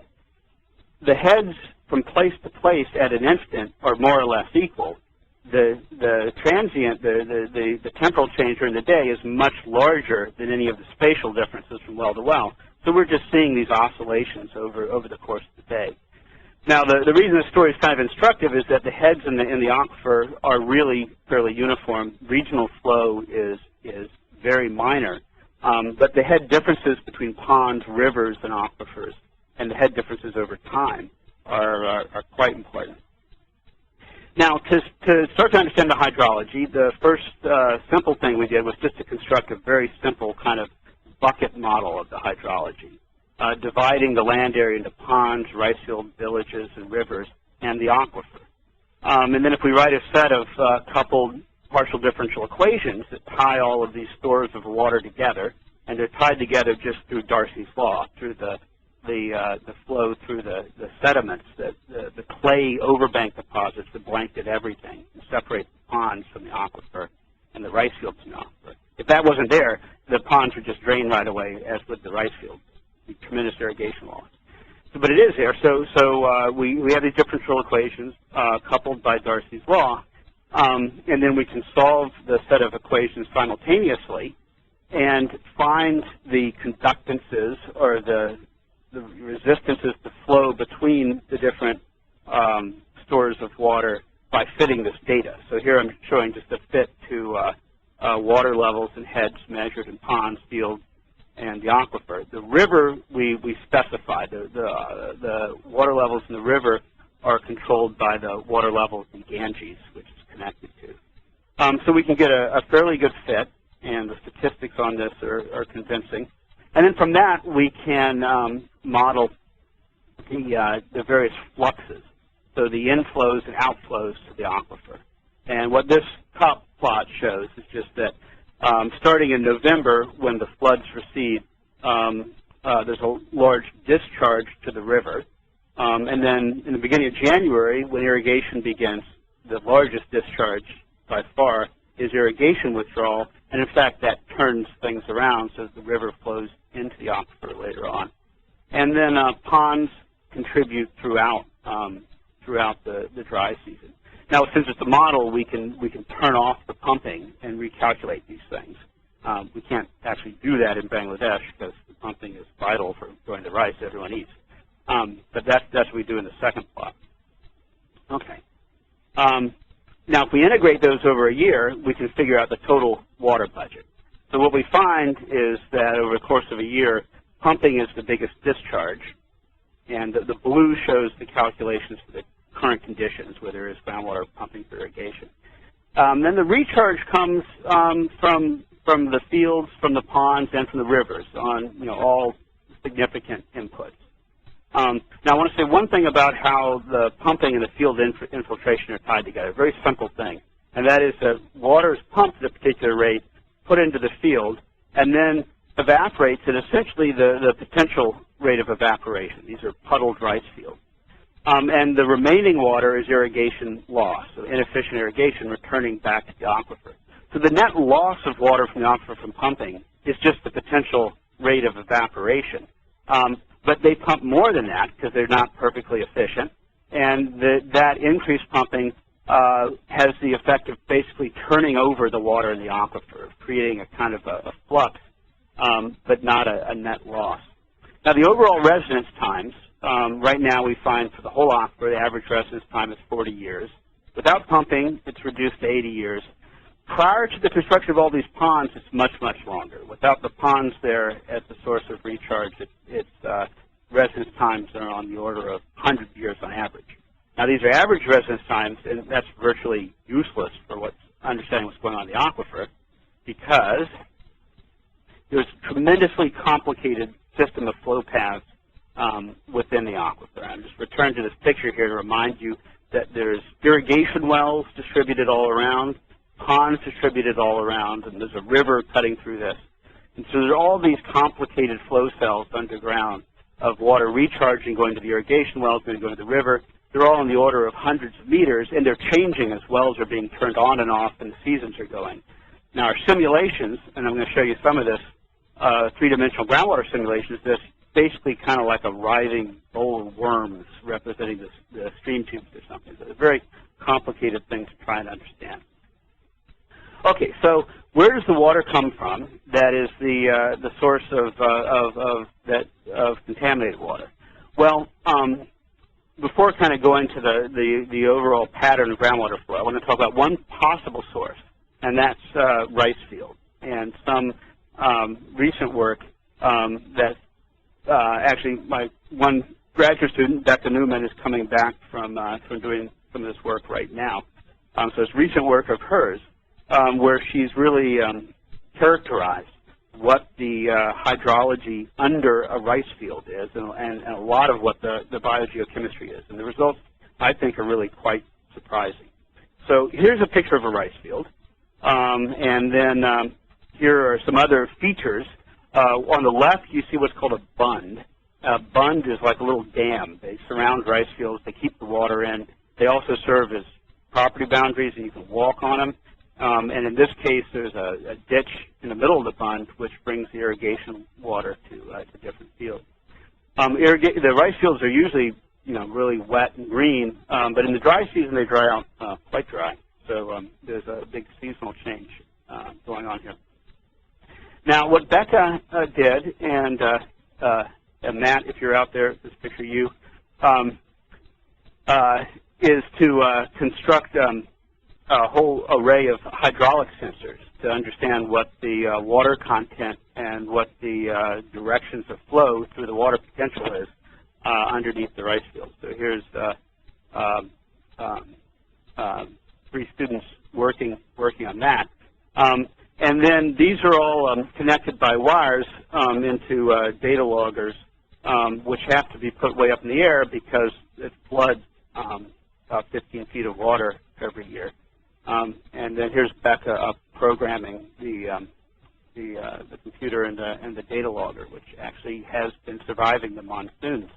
the heads from place to place at an instant are more or less equal. The transient, the temporal change during the day is much larger than any of the spatial differences from well to well. So we're just seeing these oscillations over the course of the day. Now, the reason this story is kind of instructive is that the heads in the aquifer are really fairly uniform. Regional flow is very minor, but the head differences between ponds, rivers, and aquifers, and the head differences over time are quite important. Now, to start to understand the hydrology, the first simple thing we did was just to construct a very simple kind of bucket model of the hydrology, dividing the land area into ponds, rice field villages, and rivers, and the aquifer. And then if we write a set of coupled partial differential equations that tie all of these stores of water together, and they're tied together just through Darcy's law, through the flow through the sediments, the clay overbank deposits that blanket everything and separate the ponds from the aquifer and the rice fields from the aquifer. If that wasn't there, the ponds would just drain right away, as would the rice fields. Tremendous irrigation loss. But it is there. So we have these differential equations coupled by Darcy's law, and then we can solve the set of equations simultaneously and find the conductances or the resistances to flow between the different stores of water by fitting this data. So here I'm showing just a fit to water levels and heads measured in ponds, fields, and the aquifer. The river we specify. The water levels in the river are controlled by the water levels in Ganges, which is connected to. So we can get a fairly good fit, and the statistics on this are convincing. And then from that, we can model the various fluxes, so the inflows and outflows to the aquifer. And what this top plot shows is just that starting in November, when the floods recede, there's a large discharge to the river. And then in the beginning of January, when irrigation begins, the largest discharge by far is irrigation withdrawal. And in fact, that turns things around so that the river flows into the aquifer later on. And then ponds contribute throughout the dry season. Now, since it's a model, we can turn off the pumping and recalculate these things. We can't actually do that in Bangladesh because the pumping is vital for growing the rice everyone eats. But that's what we do in the second plot. Okay. Now, if we integrate those over a year, we can figure out the total water budget. So what we find is that over the course of a year, pumping is the biggest discharge, and the blue shows the calculations for the current conditions where there is groundwater pumping for irrigation. Then the recharge comes from the fields, from the ponds, and from the rivers on all significant inputs. Now I want to say one thing about how the pumping and the field infiltration are tied together. A very simple thing, and that is that water is pumped at a particular rate, put into the field, and then evaporates at essentially the potential rate of evaporation. These are puddled rice fields. And the remaining water is irrigation loss, so inefficient irrigation returning back to the aquifer. So the net loss of water from the aquifer from pumping is just the potential rate of evaporation. But they pump more than that because they're not perfectly efficient. And that increased pumping has the effect of basically turning over the water in the aquifer, creating a kind of a flux, but not a net loss. Now the overall residence times, right now we find for the whole aquifer, the average residence time is 40 years. Without pumping, it's reduced to 80 years. Prior to the construction of all these ponds, it's much, much longer. Without the ponds there as the source of recharge, its residence times are on the order of 100 years on average. Now these are average residence times, and that's virtually useless for understanding what's going on in the aquifer, because there's a tremendously complicated system of flow paths within the aquifer. I'm just returning to this picture here to remind you that there's irrigation wells distributed all around, ponds distributed all around, and there's a river cutting through this. And so there are all these complicated flow cells underground of water recharging, going to the irrigation wells, going to the river. They're all in the order of hundreds of meters, and they're changing as wells are being turned on and off and the seasons are going. Now our simulations, and I'm going to show you some of this, three-dimensional groundwater simulations, this basically kind of like a writhing bowl of worms representing the stream tubes or something. So it's a very complicated thing to try and understand. Okay, so where does the water come from that is the source of contaminated water? Well, before kind of going to the overall pattern of groundwater flow, I want to talk about one possible source, and that's rice field. And some recent work that actually my one graduate student, Dr. Newman, is coming back from doing some of this work right now. So it's recent work of hers, where she's really characterized what the hydrology under a rice field is, and a lot of what the biogeochemistry is. And the results, I think, are really quite surprising. So here's a picture of a rice field, and then here are some other features. On the left, you see what's called a bund. A bund is like a little dam. They surround rice fields. They keep the water in. They also serve as property boundaries, and you can walk on them. And in this case, there's a ditch in the middle of the bund, which brings the irrigation water to different fields. The rice fields are usually, really wet and green, but in the dry season they dry out quite dry. So there's a big seasonal change going on here. Now, what Becca did, and Matt, if you're out there, this picture you, is to construct a whole array of hydraulic sensors to understand what the water content and what the directions of flow through the water potential is underneath the rice field. So here's three students working on that. And then these are all connected by wires into data loggers, which have to be put way up in the air because it floods about 15 feet of water every year. And then here's Becca programming the computer and the data logger, which actually has been surviving the monsoons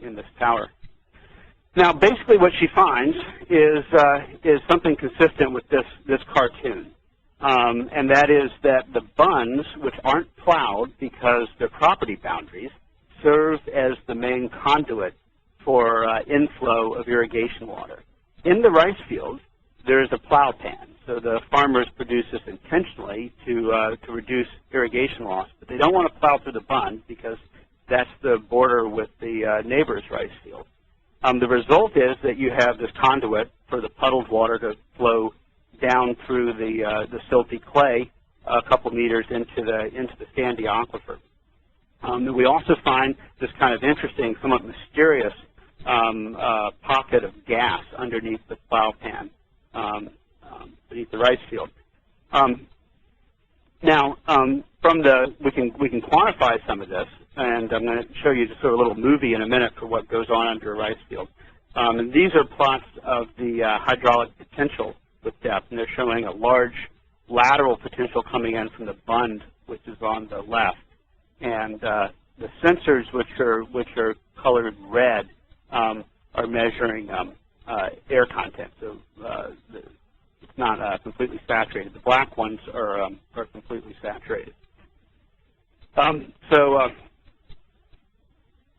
in this tower. Now, basically, what she finds is something consistent with this cartoon, and that is that the bunds, which aren't plowed because they're property boundaries, serve as the main conduit for inflow of irrigation water. In the rice fields, there is a plow pan, so the farmers produce this intentionally to reduce irrigation loss, but they don't want to plow through the bund because that's the border with the neighbor's rice field. The result is that you have this conduit for the puddled water to flow down through the silty clay a couple meters into the sandy aquifer. We also find this kind of interesting, somewhat mysterious pocket of gas underneath the plow pan, beneath the rice field. Now, we can quantify some of this, and I'm going to show you just sort of a little movie in a minute for what goes on under a rice field. And these are plots of the hydraulic potential with depth, and they're showing a large lateral potential coming in from the bund, which is on the left, and the sensors, which are colored red, are measuring air content. So it's not completely saturated. The black ones are completely saturated.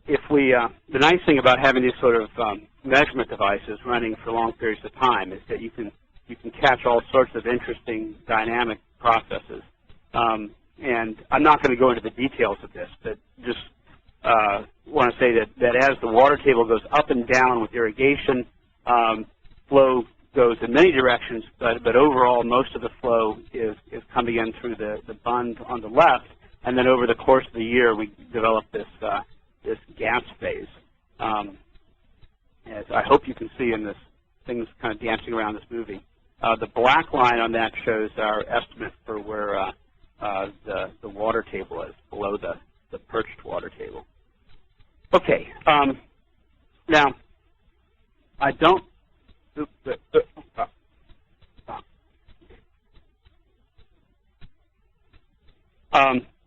If we, the nice thing about having these sort of measurement devices running for long periods of time is that you can catch all sorts of interesting dynamic processes. And I'm not going to go into the details of this, but just want to say that as the water table goes up and down with irrigation, flow goes in many directions, but overall most of the flow is coming in through the bund on the left, and then over the course of the year we develop this gas phase. As I hope you can see in this, things kind of dancing around this movie. The black line on that shows our estimate for where the water table is, below the perched water table. Okay, now I don't,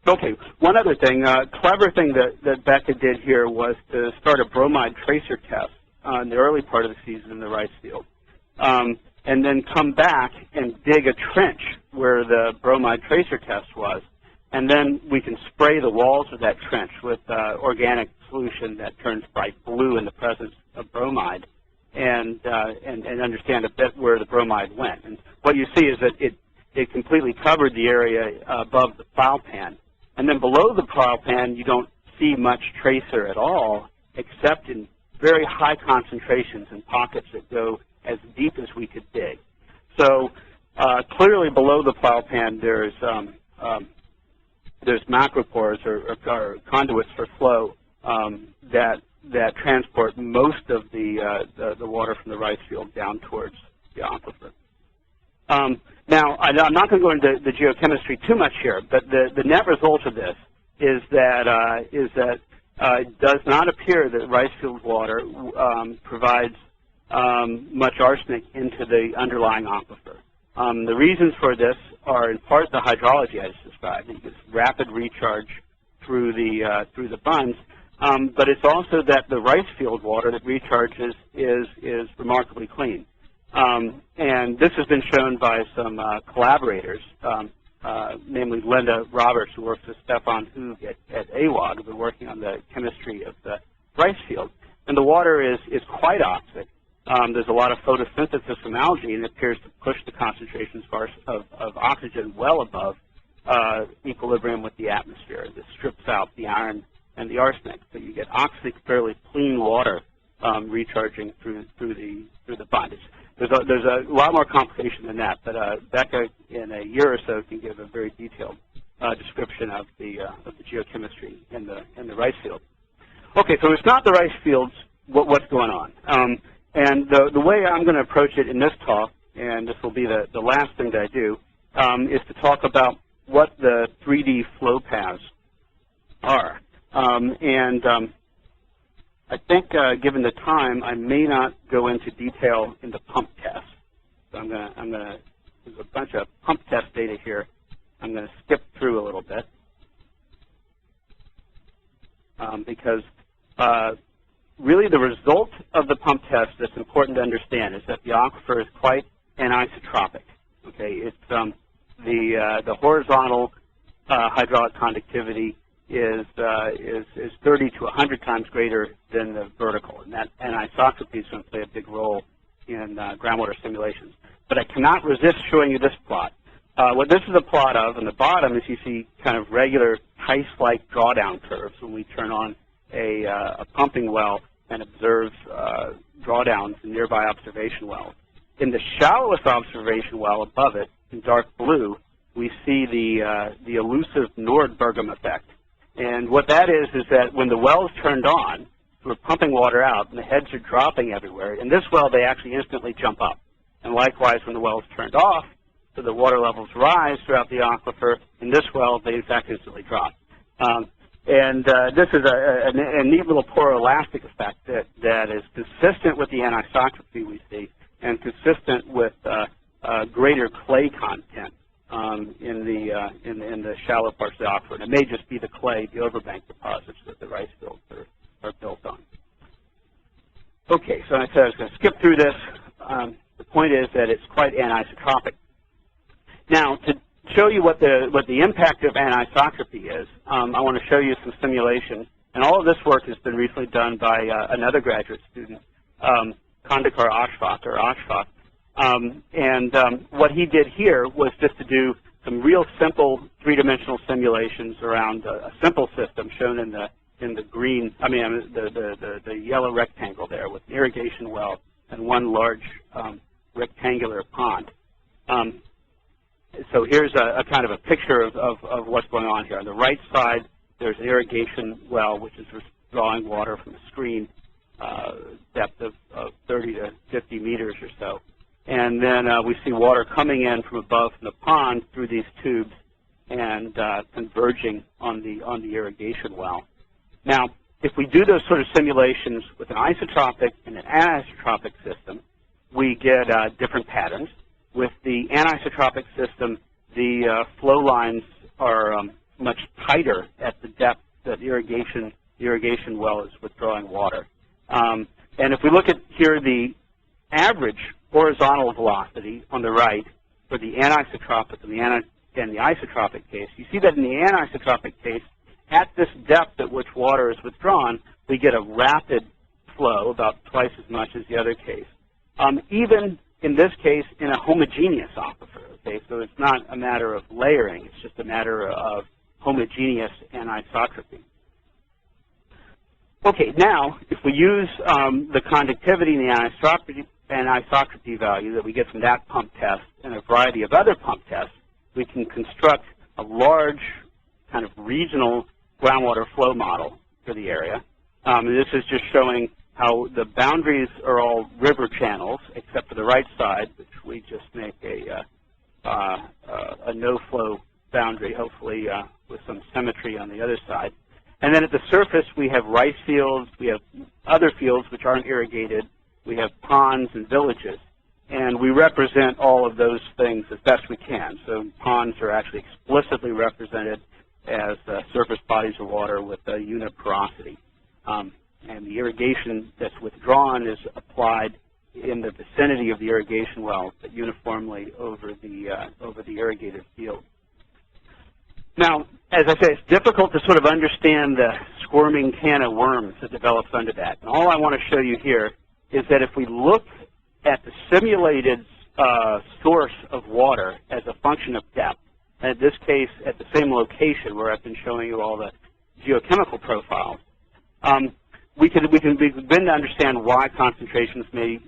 okay, one other thing, clever thing that Becca did here was to start a bromide tracer test in the early part of the season in the rice field. And then come back and dig a trench where the bromide tracer test was. And then we can spray the walls of that trench with organic solution that turns bright blue in the presence of bromide, and understand a bit where the bromide went. And what you see is that it completely covered the area above the plow pan. And then below the plow pan, you don't see much tracer at all, except in very high concentrations in pockets that go as deep as we could dig. So clearly below the plow pan there's macropores or conduits for flow that transport most of the water from the rice field down towards the aquifer. Now I'm not going to go into the geochemistry too much here, but the net result of this is that it does not appear that rice field water provides much arsenic into the underlying aquifer. The reasons for this are in part the hydrology I just described. It's rapid recharge through the bunds, but it's also that the rice field water that recharges is remarkably clean. And this has been shown by some collaborators, namely Linda Roberts, who works with Stefan Hug at AWOG, who have been working on the chemistry of the rice field. And the water is quite oxic. There's a lot of photosynthesis from algae, and it appears to push the concentrations of oxygen well above equilibrium with the atmosphere. This strips out the iron and the arsenic, so you get oxic, fairly clean water recharging through the bund. There's a lot more complication than that, but Becca, in a year or so, can give a very detailed description of the geochemistry in the rice field. Okay, so it's not the rice fields. What's going on? And the way I'm going to approach it in this talk, and this will be the last thing that I do, is to talk about what the 3D flow paths are. I think, given the time, I may not go into detail in the pump test. So there's a bunch of pump test data here. I'm going to skip through a little bit because really the result of the pump test that's important to understand is that the aquifer is quite anisotropic. Okay, it's the horizontal hydraulic conductivity is 30 to 100 times greater than the vertical, and that anisotropy is going to play a big role in groundwater simulations. But I cannot resist showing you this plot. What this is a plot of, on the bottom is you see kind of regular Heiss-like drawdown curves when we turn on a pumping well and observe drawdowns in nearby observation wells. In the shallowest observation well above it, in dark blue, we see the elusive Nord-Burgum effect. And what that is that when the well is turned on, we're pumping water out, and the heads are dropping everywhere. In this well, they actually instantly jump up. And likewise, when the well is turned off, so the water levels rise throughout the aquifer, in this well, they in fact instantly drop. This is a neat little poroelastic effect that is consistent with the anisotropy we see and consistent with greater clay content in the shallow parts of the aquifer. And it may just be the clay, the overbank deposits that the rice fields are built on. Okay, so I said I was going to skip through this. The point is that it's quite anisotropic. Now, to show you what the impact of anisotropy is, I want to show you some simulation. And all of this work has been recently done by another graduate student, Kandakar Ashfaq. What he did here was just to do some real simple three-dimensional simulations around a simple system shown in the green, the yellow rectangle there with an irrigation well and one large rectangular pond. So here's a kind of a picture of what's going on here. On the right side, there's an irrigation well, which is drawing water from a screen depth of 30 to 50 meters or so. And then we see water coming in from above from the pond through these tubes and converging on the irrigation well. Now, if we do those sort of simulations with an isotropic and an anisotropic system, we get different patterns. With the anisotropic system, the flow lines are much tighter at the depth that the irrigation well is withdrawing water. And if we look at here the average horizontal velocity on the right for the anisotropic and the isotropic case, you see that in the anisotropic case, at this depth at which water is withdrawn, we get a rapid flow, about twice as much as the other case. Even in this case, in a homogeneous aquifer, okay? So it's not a matter of layering, it's just a matter of homogeneous anisotropy. Okay, now, if we use the conductivity and the anisotropy value that we get from that pump test and a variety of other pump tests, we can construct a large kind of regional groundwater flow model for the area. And this is just showing how the boundaries are all river channels, except for the right side, which we just make a no-flow boundary, hopefully with some symmetry on the other side. And then at the surface, we have rice fields, we have other fields which aren't irrigated, we have ponds and villages, and we represent all of those things as best we can. So ponds are actually explicitly represented as surface bodies of water with a unit porosity. And the irrigation that's withdrawn is applied in the vicinity of the irrigation well, but uniformly over the irrigated field. Now, as I say, it's difficult to sort of understand the squirming can of worms that develops under that. And all I want to show you here is that if we look at the simulated source of water as a function of depth, and in this case at the same location where I've been showing you all the geochemical profiles, we can begin to understand why concentrations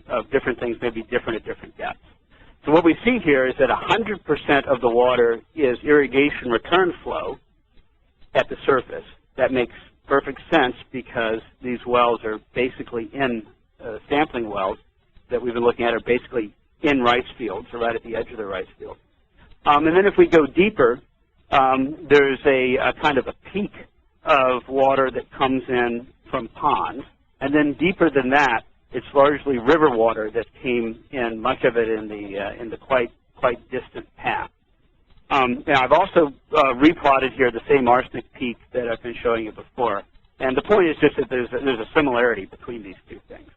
of different things may be different at different depths. So what we see here is that 100% of the water is irrigation return flow at the surface. That makes perfect sense because these wells are basically sampling wells that we've been looking at are basically in rice fields, or right at the edge of the rice field. And then if we go deeper, there's a kind of a peak of water that comes in from ponds, and then deeper than that, it's largely river water that came in, much of it in the quite distant past. Now I've also replotted here the same arsenic peak that I've been showing you before, and the point is just that there's a similarity between these two things.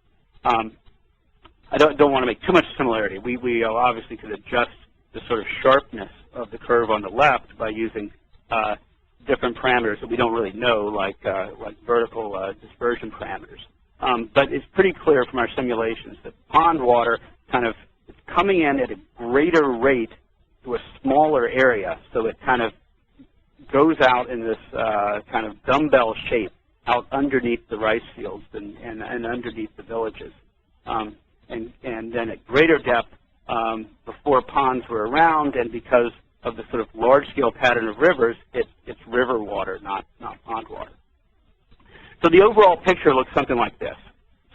I don't want to make too much similarity. We obviously could adjust the sort of sharpness of the curve on the left by using different parameters that we don't really know, like vertical dispersion parameters. But it's pretty clear from our simulations that pond water kind of is coming in at a greater rate to a smaller area, so it kind of goes out in this kind of dumbbell shape out underneath the rice fields and underneath the villages. And then at greater depth, before ponds were around, and because of the sort of large-scale pattern of rivers, it's river water, not pond water. So the overall picture looks something like this.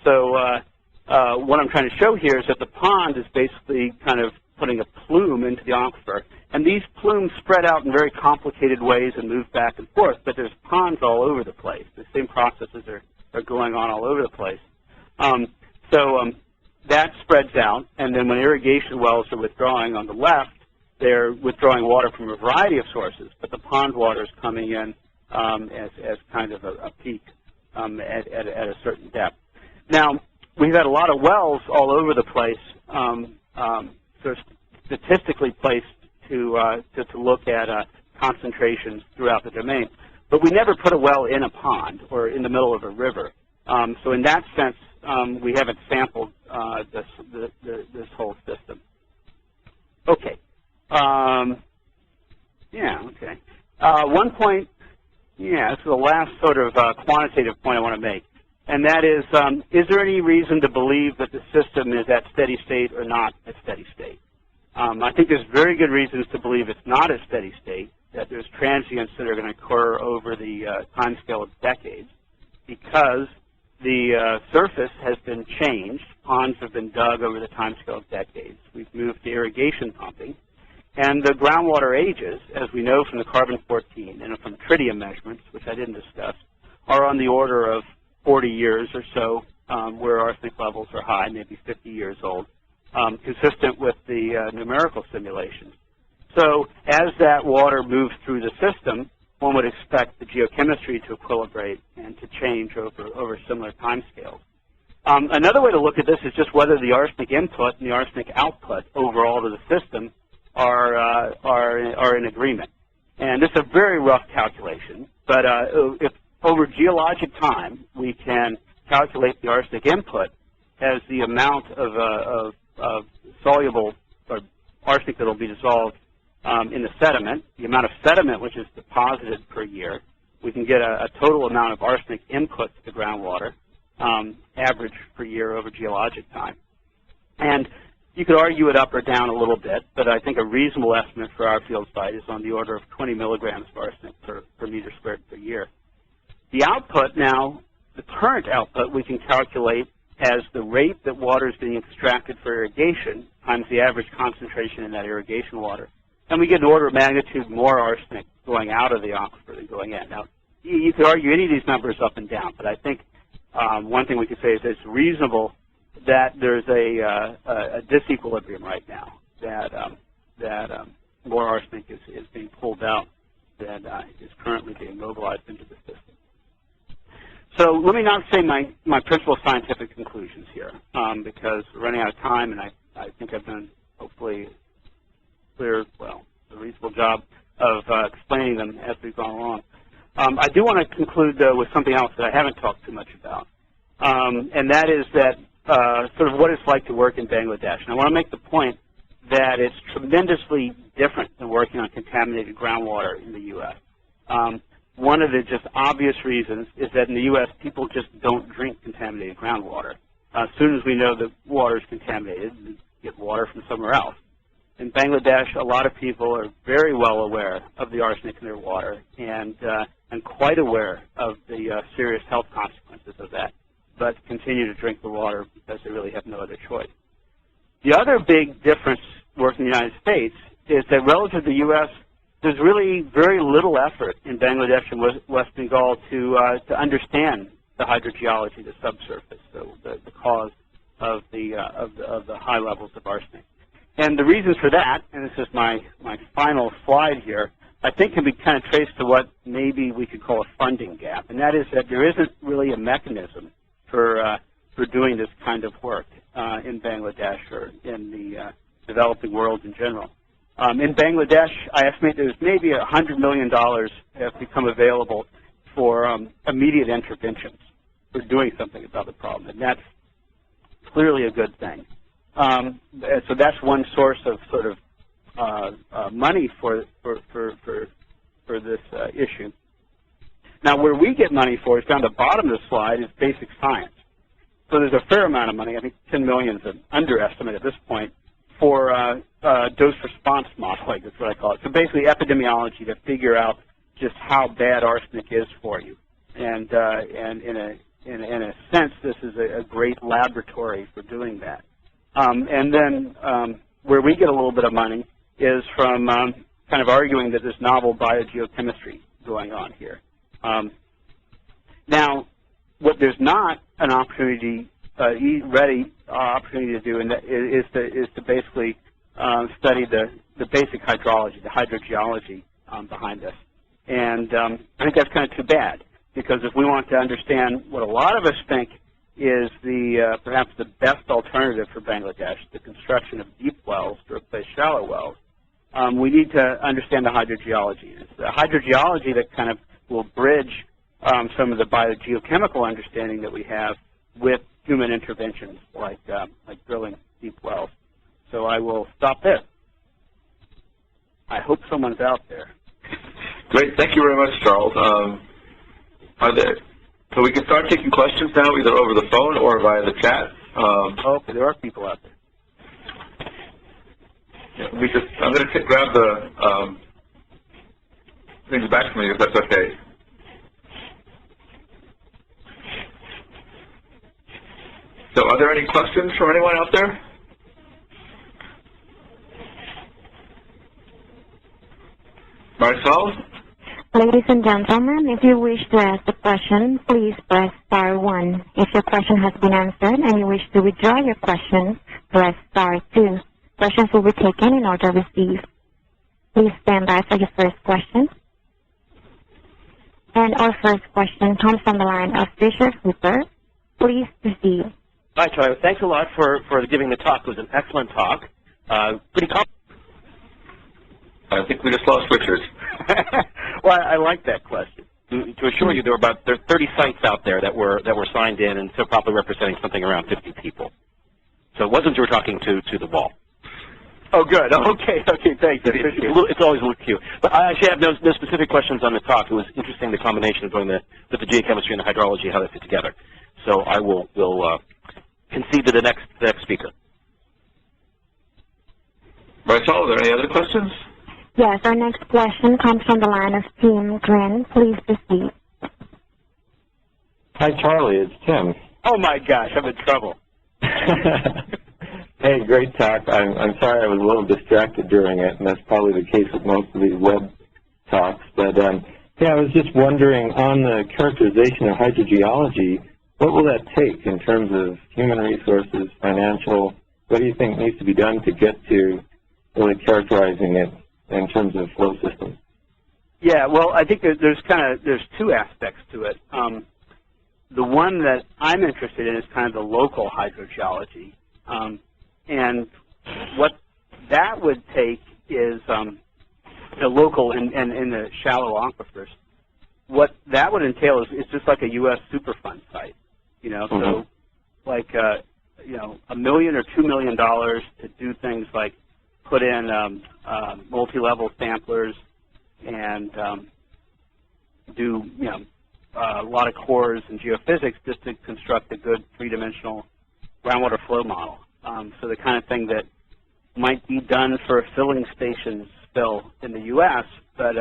So what I'm trying to show here is that the pond is basically kind of putting a plume into the aquifer. And these plumes spread out in very complicated ways and move back and forth, but there's ponds all over the place. The same processes are going on all over the place. That spreads out, and then when irrigation wells are withdrawing on the left, they're withdrawing water from a variety of sources, but the pond water is coming in as kind of a peak at a certain depth. Now, we've had a lot of wells all over the place, sort of statistically placed to look at concentrations throughout the domain. But we never put a well in a pond or in the middle of a river. So in that sense, we haven't sampled this whole system. Okay. Okay. One point, this is the last sort of quantitative point I want to make, and that is there any reason to believe that the system is at steady state or not at steady state? I think there's very good reasons to believe it's not at steady state, that there's transients that are going to occur over the time scale of decades, because the surface has been changed. Ponds have been dug over the time scale of decades. We've moved to irrigation pumping. And the groundwater ages, as we know from the carbon-14 and from tritium measurements, which I didn't discuss, are on the order of 40 years or so, where arsenic levels are high, maybe 50 years old, consistent with the numerical simulations. So as that water moves through the system, one would expect the geochemistry to equilibrate and to change over similar timescales. Another way to look at this is just whether the arsenic input and the arsenic output overall to the system are in agreement. And this is a very rough calculation, but if over geologic time we can calculate the arsenic input as the amount of soluble or arsenic that will be dissolved in the sediment, the amount of sediment which is deposited per year, we can get a total amount of arsenic input to the groundwater, average per year over geologic time. And you could argue it up or down a little bit, but I think a reasonable estimate for our field site is on the order of 20 milligrams of arsenic per meter squared per year. The output now, the current output, we can calculate as the rate that water is being extracted for irrigation times the average concentration in that irrigation water. And we get an order of magnitude more arsenic going out of the aquifer than going in. Now, you could argue any of these numbers up and down, but I think one thing we could say is it's reasonable that there's a disequilibrium right now, that more arsenic is being pulled out than is currently being mobilized into the system. So let me not say my principal scientific conclusions here, because we're running out of time, and I think I've done hopefully a reasonable job of explaining them as we've gone along. I do want to conclude, though, with something else that I haven't talked too much about, and that is that sort of what it's like to work in Bangladesh. And I want to make the point that it's tremendously different than working on contaminated groundwater in the U.S. One of the just obvious reasons is that in the U.S., people just don't drink contaminated groundwater. As soon as we know that water is contaminated, we get water from somewhere else. In Bangladesh, a lot of people are very well aware of the arsenic in their water and quite aware of the serious health consequences of that, but continue to drink the water because they really have no other choice. The other big difference working in the United States is that relative to the U.S., there's really very little effort in Bangladesh and West Bengal to understand the hydrogeology, the subsurface, the cause of the high levels of arsenic. And the reasons for that, and this is my final slide here, I think can be kind of traced to what maybe we could call a funding gap, and that is that there isn't really a mechanism for doing this kind of work in Bangladesh or in the developing world in general. In Bangladesh, I estimate there's maybe $100 million have become available for immediate interventions for doing something about the problem, and that's clearly a good thing. So that's one source of sort of money for this issue. Now, where we get money for is down the bottom of the slide is basic science. So there's a fair amount of money. I think 10 million is an underestimate at this point for dose-response modeling. That's what I call it. So basically epidemiology to figure out just how bad arsenic is for you, and and in a sense, this is a great laboratory for doing that. And then where we get a little bit of money is from kind of arguing that there's novel biogeochemistry going on here. Now, what there's not an opportunity, ready opportunity to do, and is to basically study the basic hydrology, the hydrogeology behind this. And I think that's kind of too bad, because if we want to understand what a lot of us think is perhaps the best alternative for Bangladesh, the construction of deep wells to replace shallow wells, we need to understand the hydrogeology. It's the hydrogeology that kind of will bridge some of the biogeochemical understanding that we have with human interventions like drilling deep wells. So I will stop there. I hope someone's out there. Great. Thank you very much, Charles. So we can start taking questions now, either over the phone or via the chat. Okay, there are people out there. Yeah, I'm going to grab the things back from you, if that's okay. So are there any questions from anyone out there? Marcel? Ladies and gentlemen, if you wish to ask a question, please press star 1. If your question has been answered and you wish to withdraw your question, press star 2. Questions will be taken in order received. Please stand by for your first question. And our first question comes from the line of Fisher Hooper. Please proceed. Hi, Troy. Thanks a lot for giving the talk. It was an excellent talk. Pretty complicated. I think we just lost Richard. Well, I like that question. To assure you, there are 30 sites out there that were signed in, and so probably representing something around 50 people. So it wasn't you were talking to the wall. Oh, good. Okay, thanks. It's always a little cute. But I actually have no specific questions on the talk. It was interesting, the combination of doing with the geochemistry and the hydrology, how they fit together. So I will concede to the next speaker. Marcel, are there any other questions? Yes, our next question comes from the line of Tim Grin. Please proceed. Hi, Charlie. It's Tim. Oh, my gosh. I'm in trouble. Hey, great talk. I'm sorry I was a little distracted during it, and that's probably the case with most of these web talks. But, yeah, I was just wondering, on the characterization of hydrogeology, what will that take in terms of human resources, financial? What do you think needs to be done to get to really characterizing it in terms of flow systems? Yeah, well, I think there's two aspects to it. The one that I'm interested in is kind of the local hydrogeology. And what that would take is the local and the shallow aquifers. What that would entail is just like a U.S. Superfund site, you know. Mm-hmm. So, like $1 million or $2 million to do things like put in multi-level samplers and do a lot of cores and geophysics just to construct a good three-dimensional groundwater flow model. So the kind of thing that might be done for a filling station spill in the U.S., but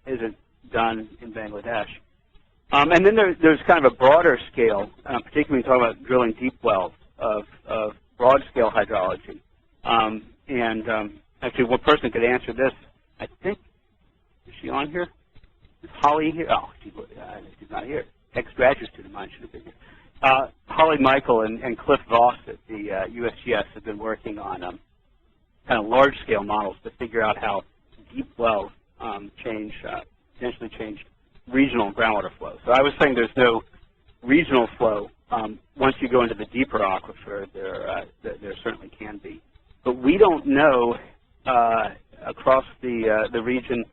isn't done in Bangladesh. And then there's kind of a broader scale, particularly when you talk about drilling deep wells of broad-scale hydrology. Actually, one person could answer this. I think, is she on here? Is Holly here? Oh, she's not here. Ex-graduate student of mine should have been here. Holly Michael and Cliff Voss at the USGS have been working on kind of large-scale models to figure out how deep wells potentially change regional groundwater flow. So I was saying there's no regional flow. Once you go into the deeper aquifer, there certainly can be. But we don't know across the region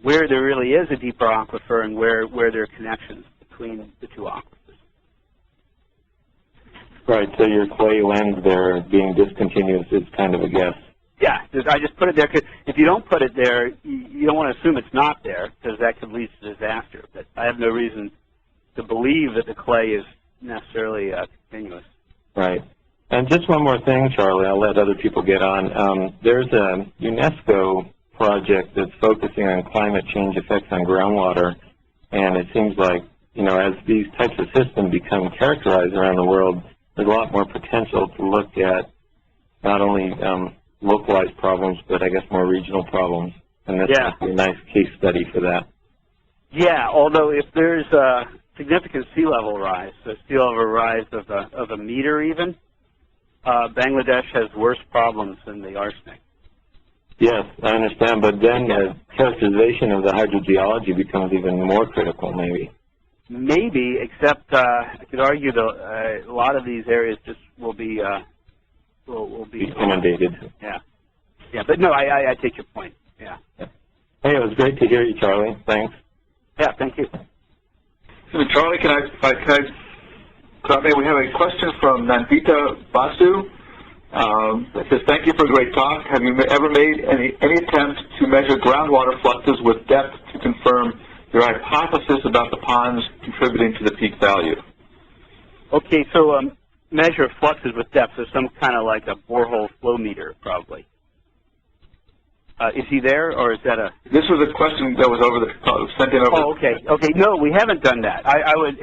where there really is a deeper aquifer and where there are connections between the two aquifers. Right, so your clay lens there being discontinuous is kind of a guess. Yeah, I just put it there because if you don't put it there, you don't want to assume it's not there because that could lead to disaster. But I have no reason to believe that the clay is necessarily continuous. Right. And just one more thing, Charlie, I'll let other people get on. There's a UNESCO project that's focusing on climate change effects on groundwater, and it seems like you know, as these types of systems become characterized around the world, there's a lot more potential to look at not only localized problems, but I guess more regional problems. And this would be a nice case study for that. Yeah, although if there's a significant sea level rise, so sea level rise of a meter even, Bangladesh has worse problems than the arsenic. Yes, I understand, but then the characterization of the hydrogeology becomes even more critical, maybe. Maybe, except I could argue that a lot of these areas just will be inundated. Yeah, yeah, but no, I take your point. Yeah. Hey, it was great to hear you, Charlie. Thanks. Yeah, thank you. So, Charlie, can I we have a question from Nandita Basu. It says, thank you for a great talk. Have you ever made any attempt to measure groundwater fluxes with depth to confirm your hypothesis about the ponds contributing to the peak value? Okay, so measure fluxes with depth, so some kind of like a borehole flow meter, probably. Is he there, or is that a? This was a question that was sent in over. Oh, okay. Okay, no, we haven't done that. I would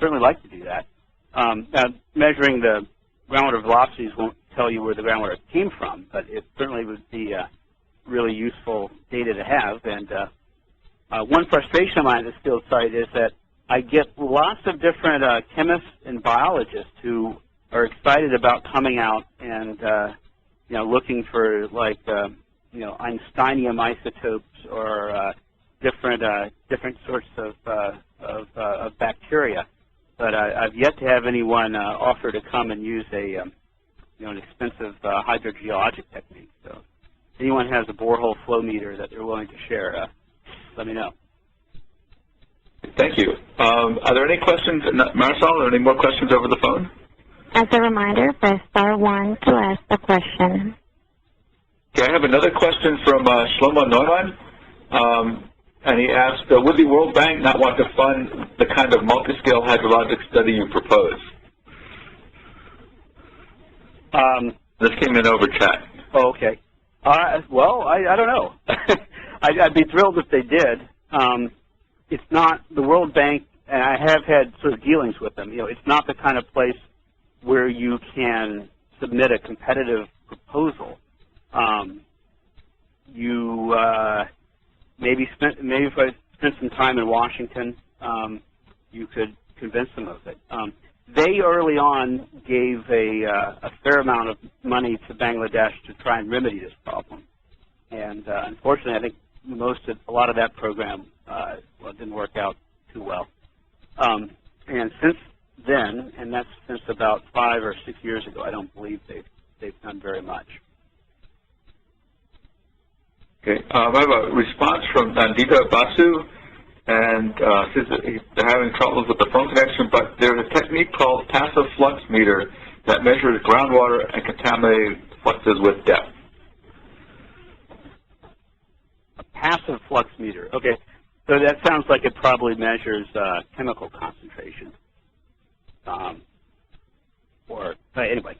certainly like to do that. Now, measuring the groundwater velocities won't tell you where the groundwater came from, but it certainly would be really useful data to have. And one frustration of mine at the field site is that I get lots of different chemists and biologists who are excited about coming out and you know, looking for like you know, Einsteinium isotopes or different sorts of bacteria. But I've yet to have anyone offer to come and use a you know, an expensive hydrogeologic technique. So if anyone has a borehole flow meter that they're willing to share, let me know. Thank you. Are there any questions, Marisol? Are there any more questions over the phone? As a reminder, press *1 to ask a question. Okay, I have another question from Shlomo Neumann. And he asked, would the World Bank not want to fund the kind of multi-scale hydrologic study you propose? This came in over chat. Oh, okay. Well, I don't know. I'd be thrilled if they did. It's not the World Bank, and I have had sort of dealings with them. You know, it's not the kind of place where you can submit a competitive proposal. Maybe if I spent some time in Washington, you could convince them of it. They early on gave a fair amount of money to Bangladesh to try and remedy this problem, and unfortunately, I think a lot of that program well, didn't work out too well. And since then, and that's since about 5 or 6 years ago, I don't believe they've done very much. Okay, I have a response from Nandita Basu, and says that they're having troubles with the phone connection, but there's a technique called passive flux meter that measures groundwater and contaminated fluxes with depth. A passive flux meter, okay. So that sounds like it probably measures chemical concentration. Anyway,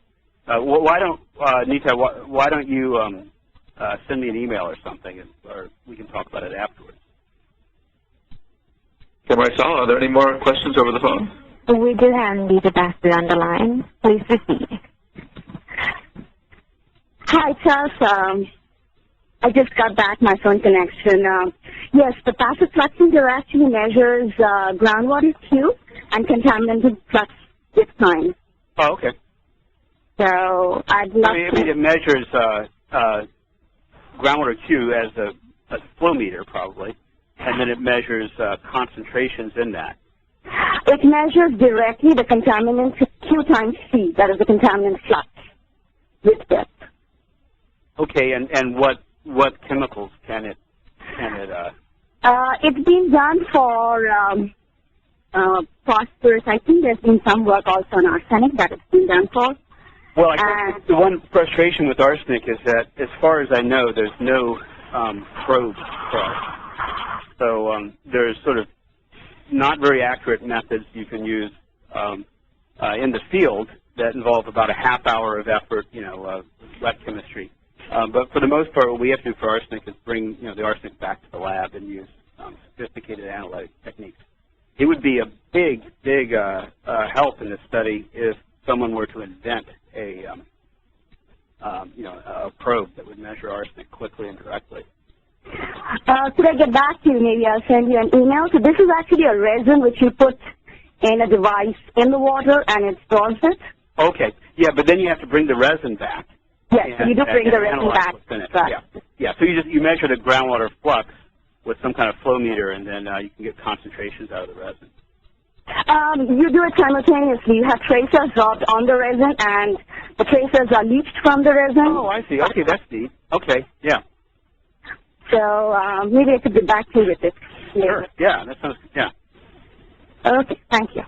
why don't Nita? Why don't you send me an email or something, or we can talk about it afterwards. Okay, Marisol, are there any more questions over the phone? We do have Nita Basu on the line. Please proceed. Hi, Charles. I just got back my phone connection. Yes, the passive flux meter actually measures groundwater Q and contaminated flux with time. Oh, okay. So I'd love to. It measures groundwater Q as a flow meter, probably, and then it measures concentrations in that. It measures directly the contaminant Q times C, that is the contaminant flux, with depth. Okay, and what chemicals can it? It's been done for phosphorus. I think there's been some work also on arsenic that it's been done for. Well, I think the one frustration with arsenic is that, as far as I know, there's no probe for it. So there's sort of not very accurate methods you can use in the field that involve about a half hour of effort, wet chemistry. But for the most part, what we have to do for arsenic is bring the arsenic back to the lab and use sophisticated analytic techniques. It would be a big help in this study if someone were to invent a a probe that would measure arsenic quickly and directly. Could I get back to you? Maybe I'll send you an email. So this is actually a resin which you put in a device in the water and it stores it. Okay. Yeah, but then you have to bring the resin back. Yes, you do bring the resin back. Right. Yeah. So you measure the groundwater flux with some kind of flow meter, and then you can get concentrations out of the resin. You do it simultaneously. You have tracers dropped on the resin, and the tracers are leached from the resin. Oh, I see. Okay, that's neat. Okay, yeah. So maybe I could get back to you with it. Sure. Yeah, that sounds good. Yeah. Okay, thank you.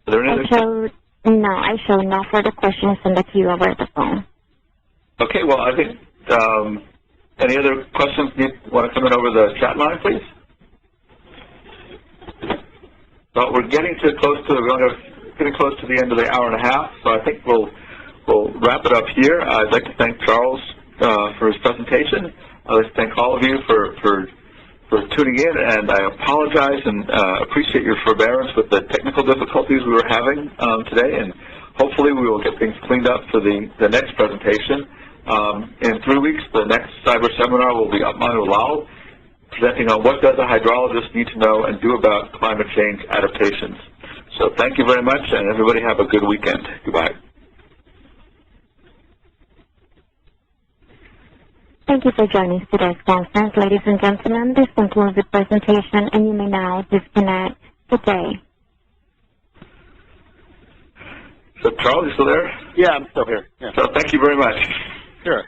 Are there any I show no further questions in the queue over the phone. Okay, well, I think, any other questions you want to come in over the chat line, please? Well, we're getting close to the end of the hour and a half, so I think we'll wrap it up here. I'd like to thank Charles for his presentation. I'd like to thank all of you for tuning in, and I apologize and appreciate your forbearance with the technical difficulties we were having today, and hopefully we will get things cleaned up for the next presentation. In 3 weeks, the next Cyberseminar will be Manu Lal, presenting on what does a hydrologist need to know and do about climate change adaptations. So thank you very much, and everybody have a good weekend. Goodbye. Thank you for joining today's conference, ladies and gentlemen. This concludes the presentation, and you may now disconnect. Good day. So, Charles, you still there? Yeah, I'm still here. Yeah. So thank you very much. Sure.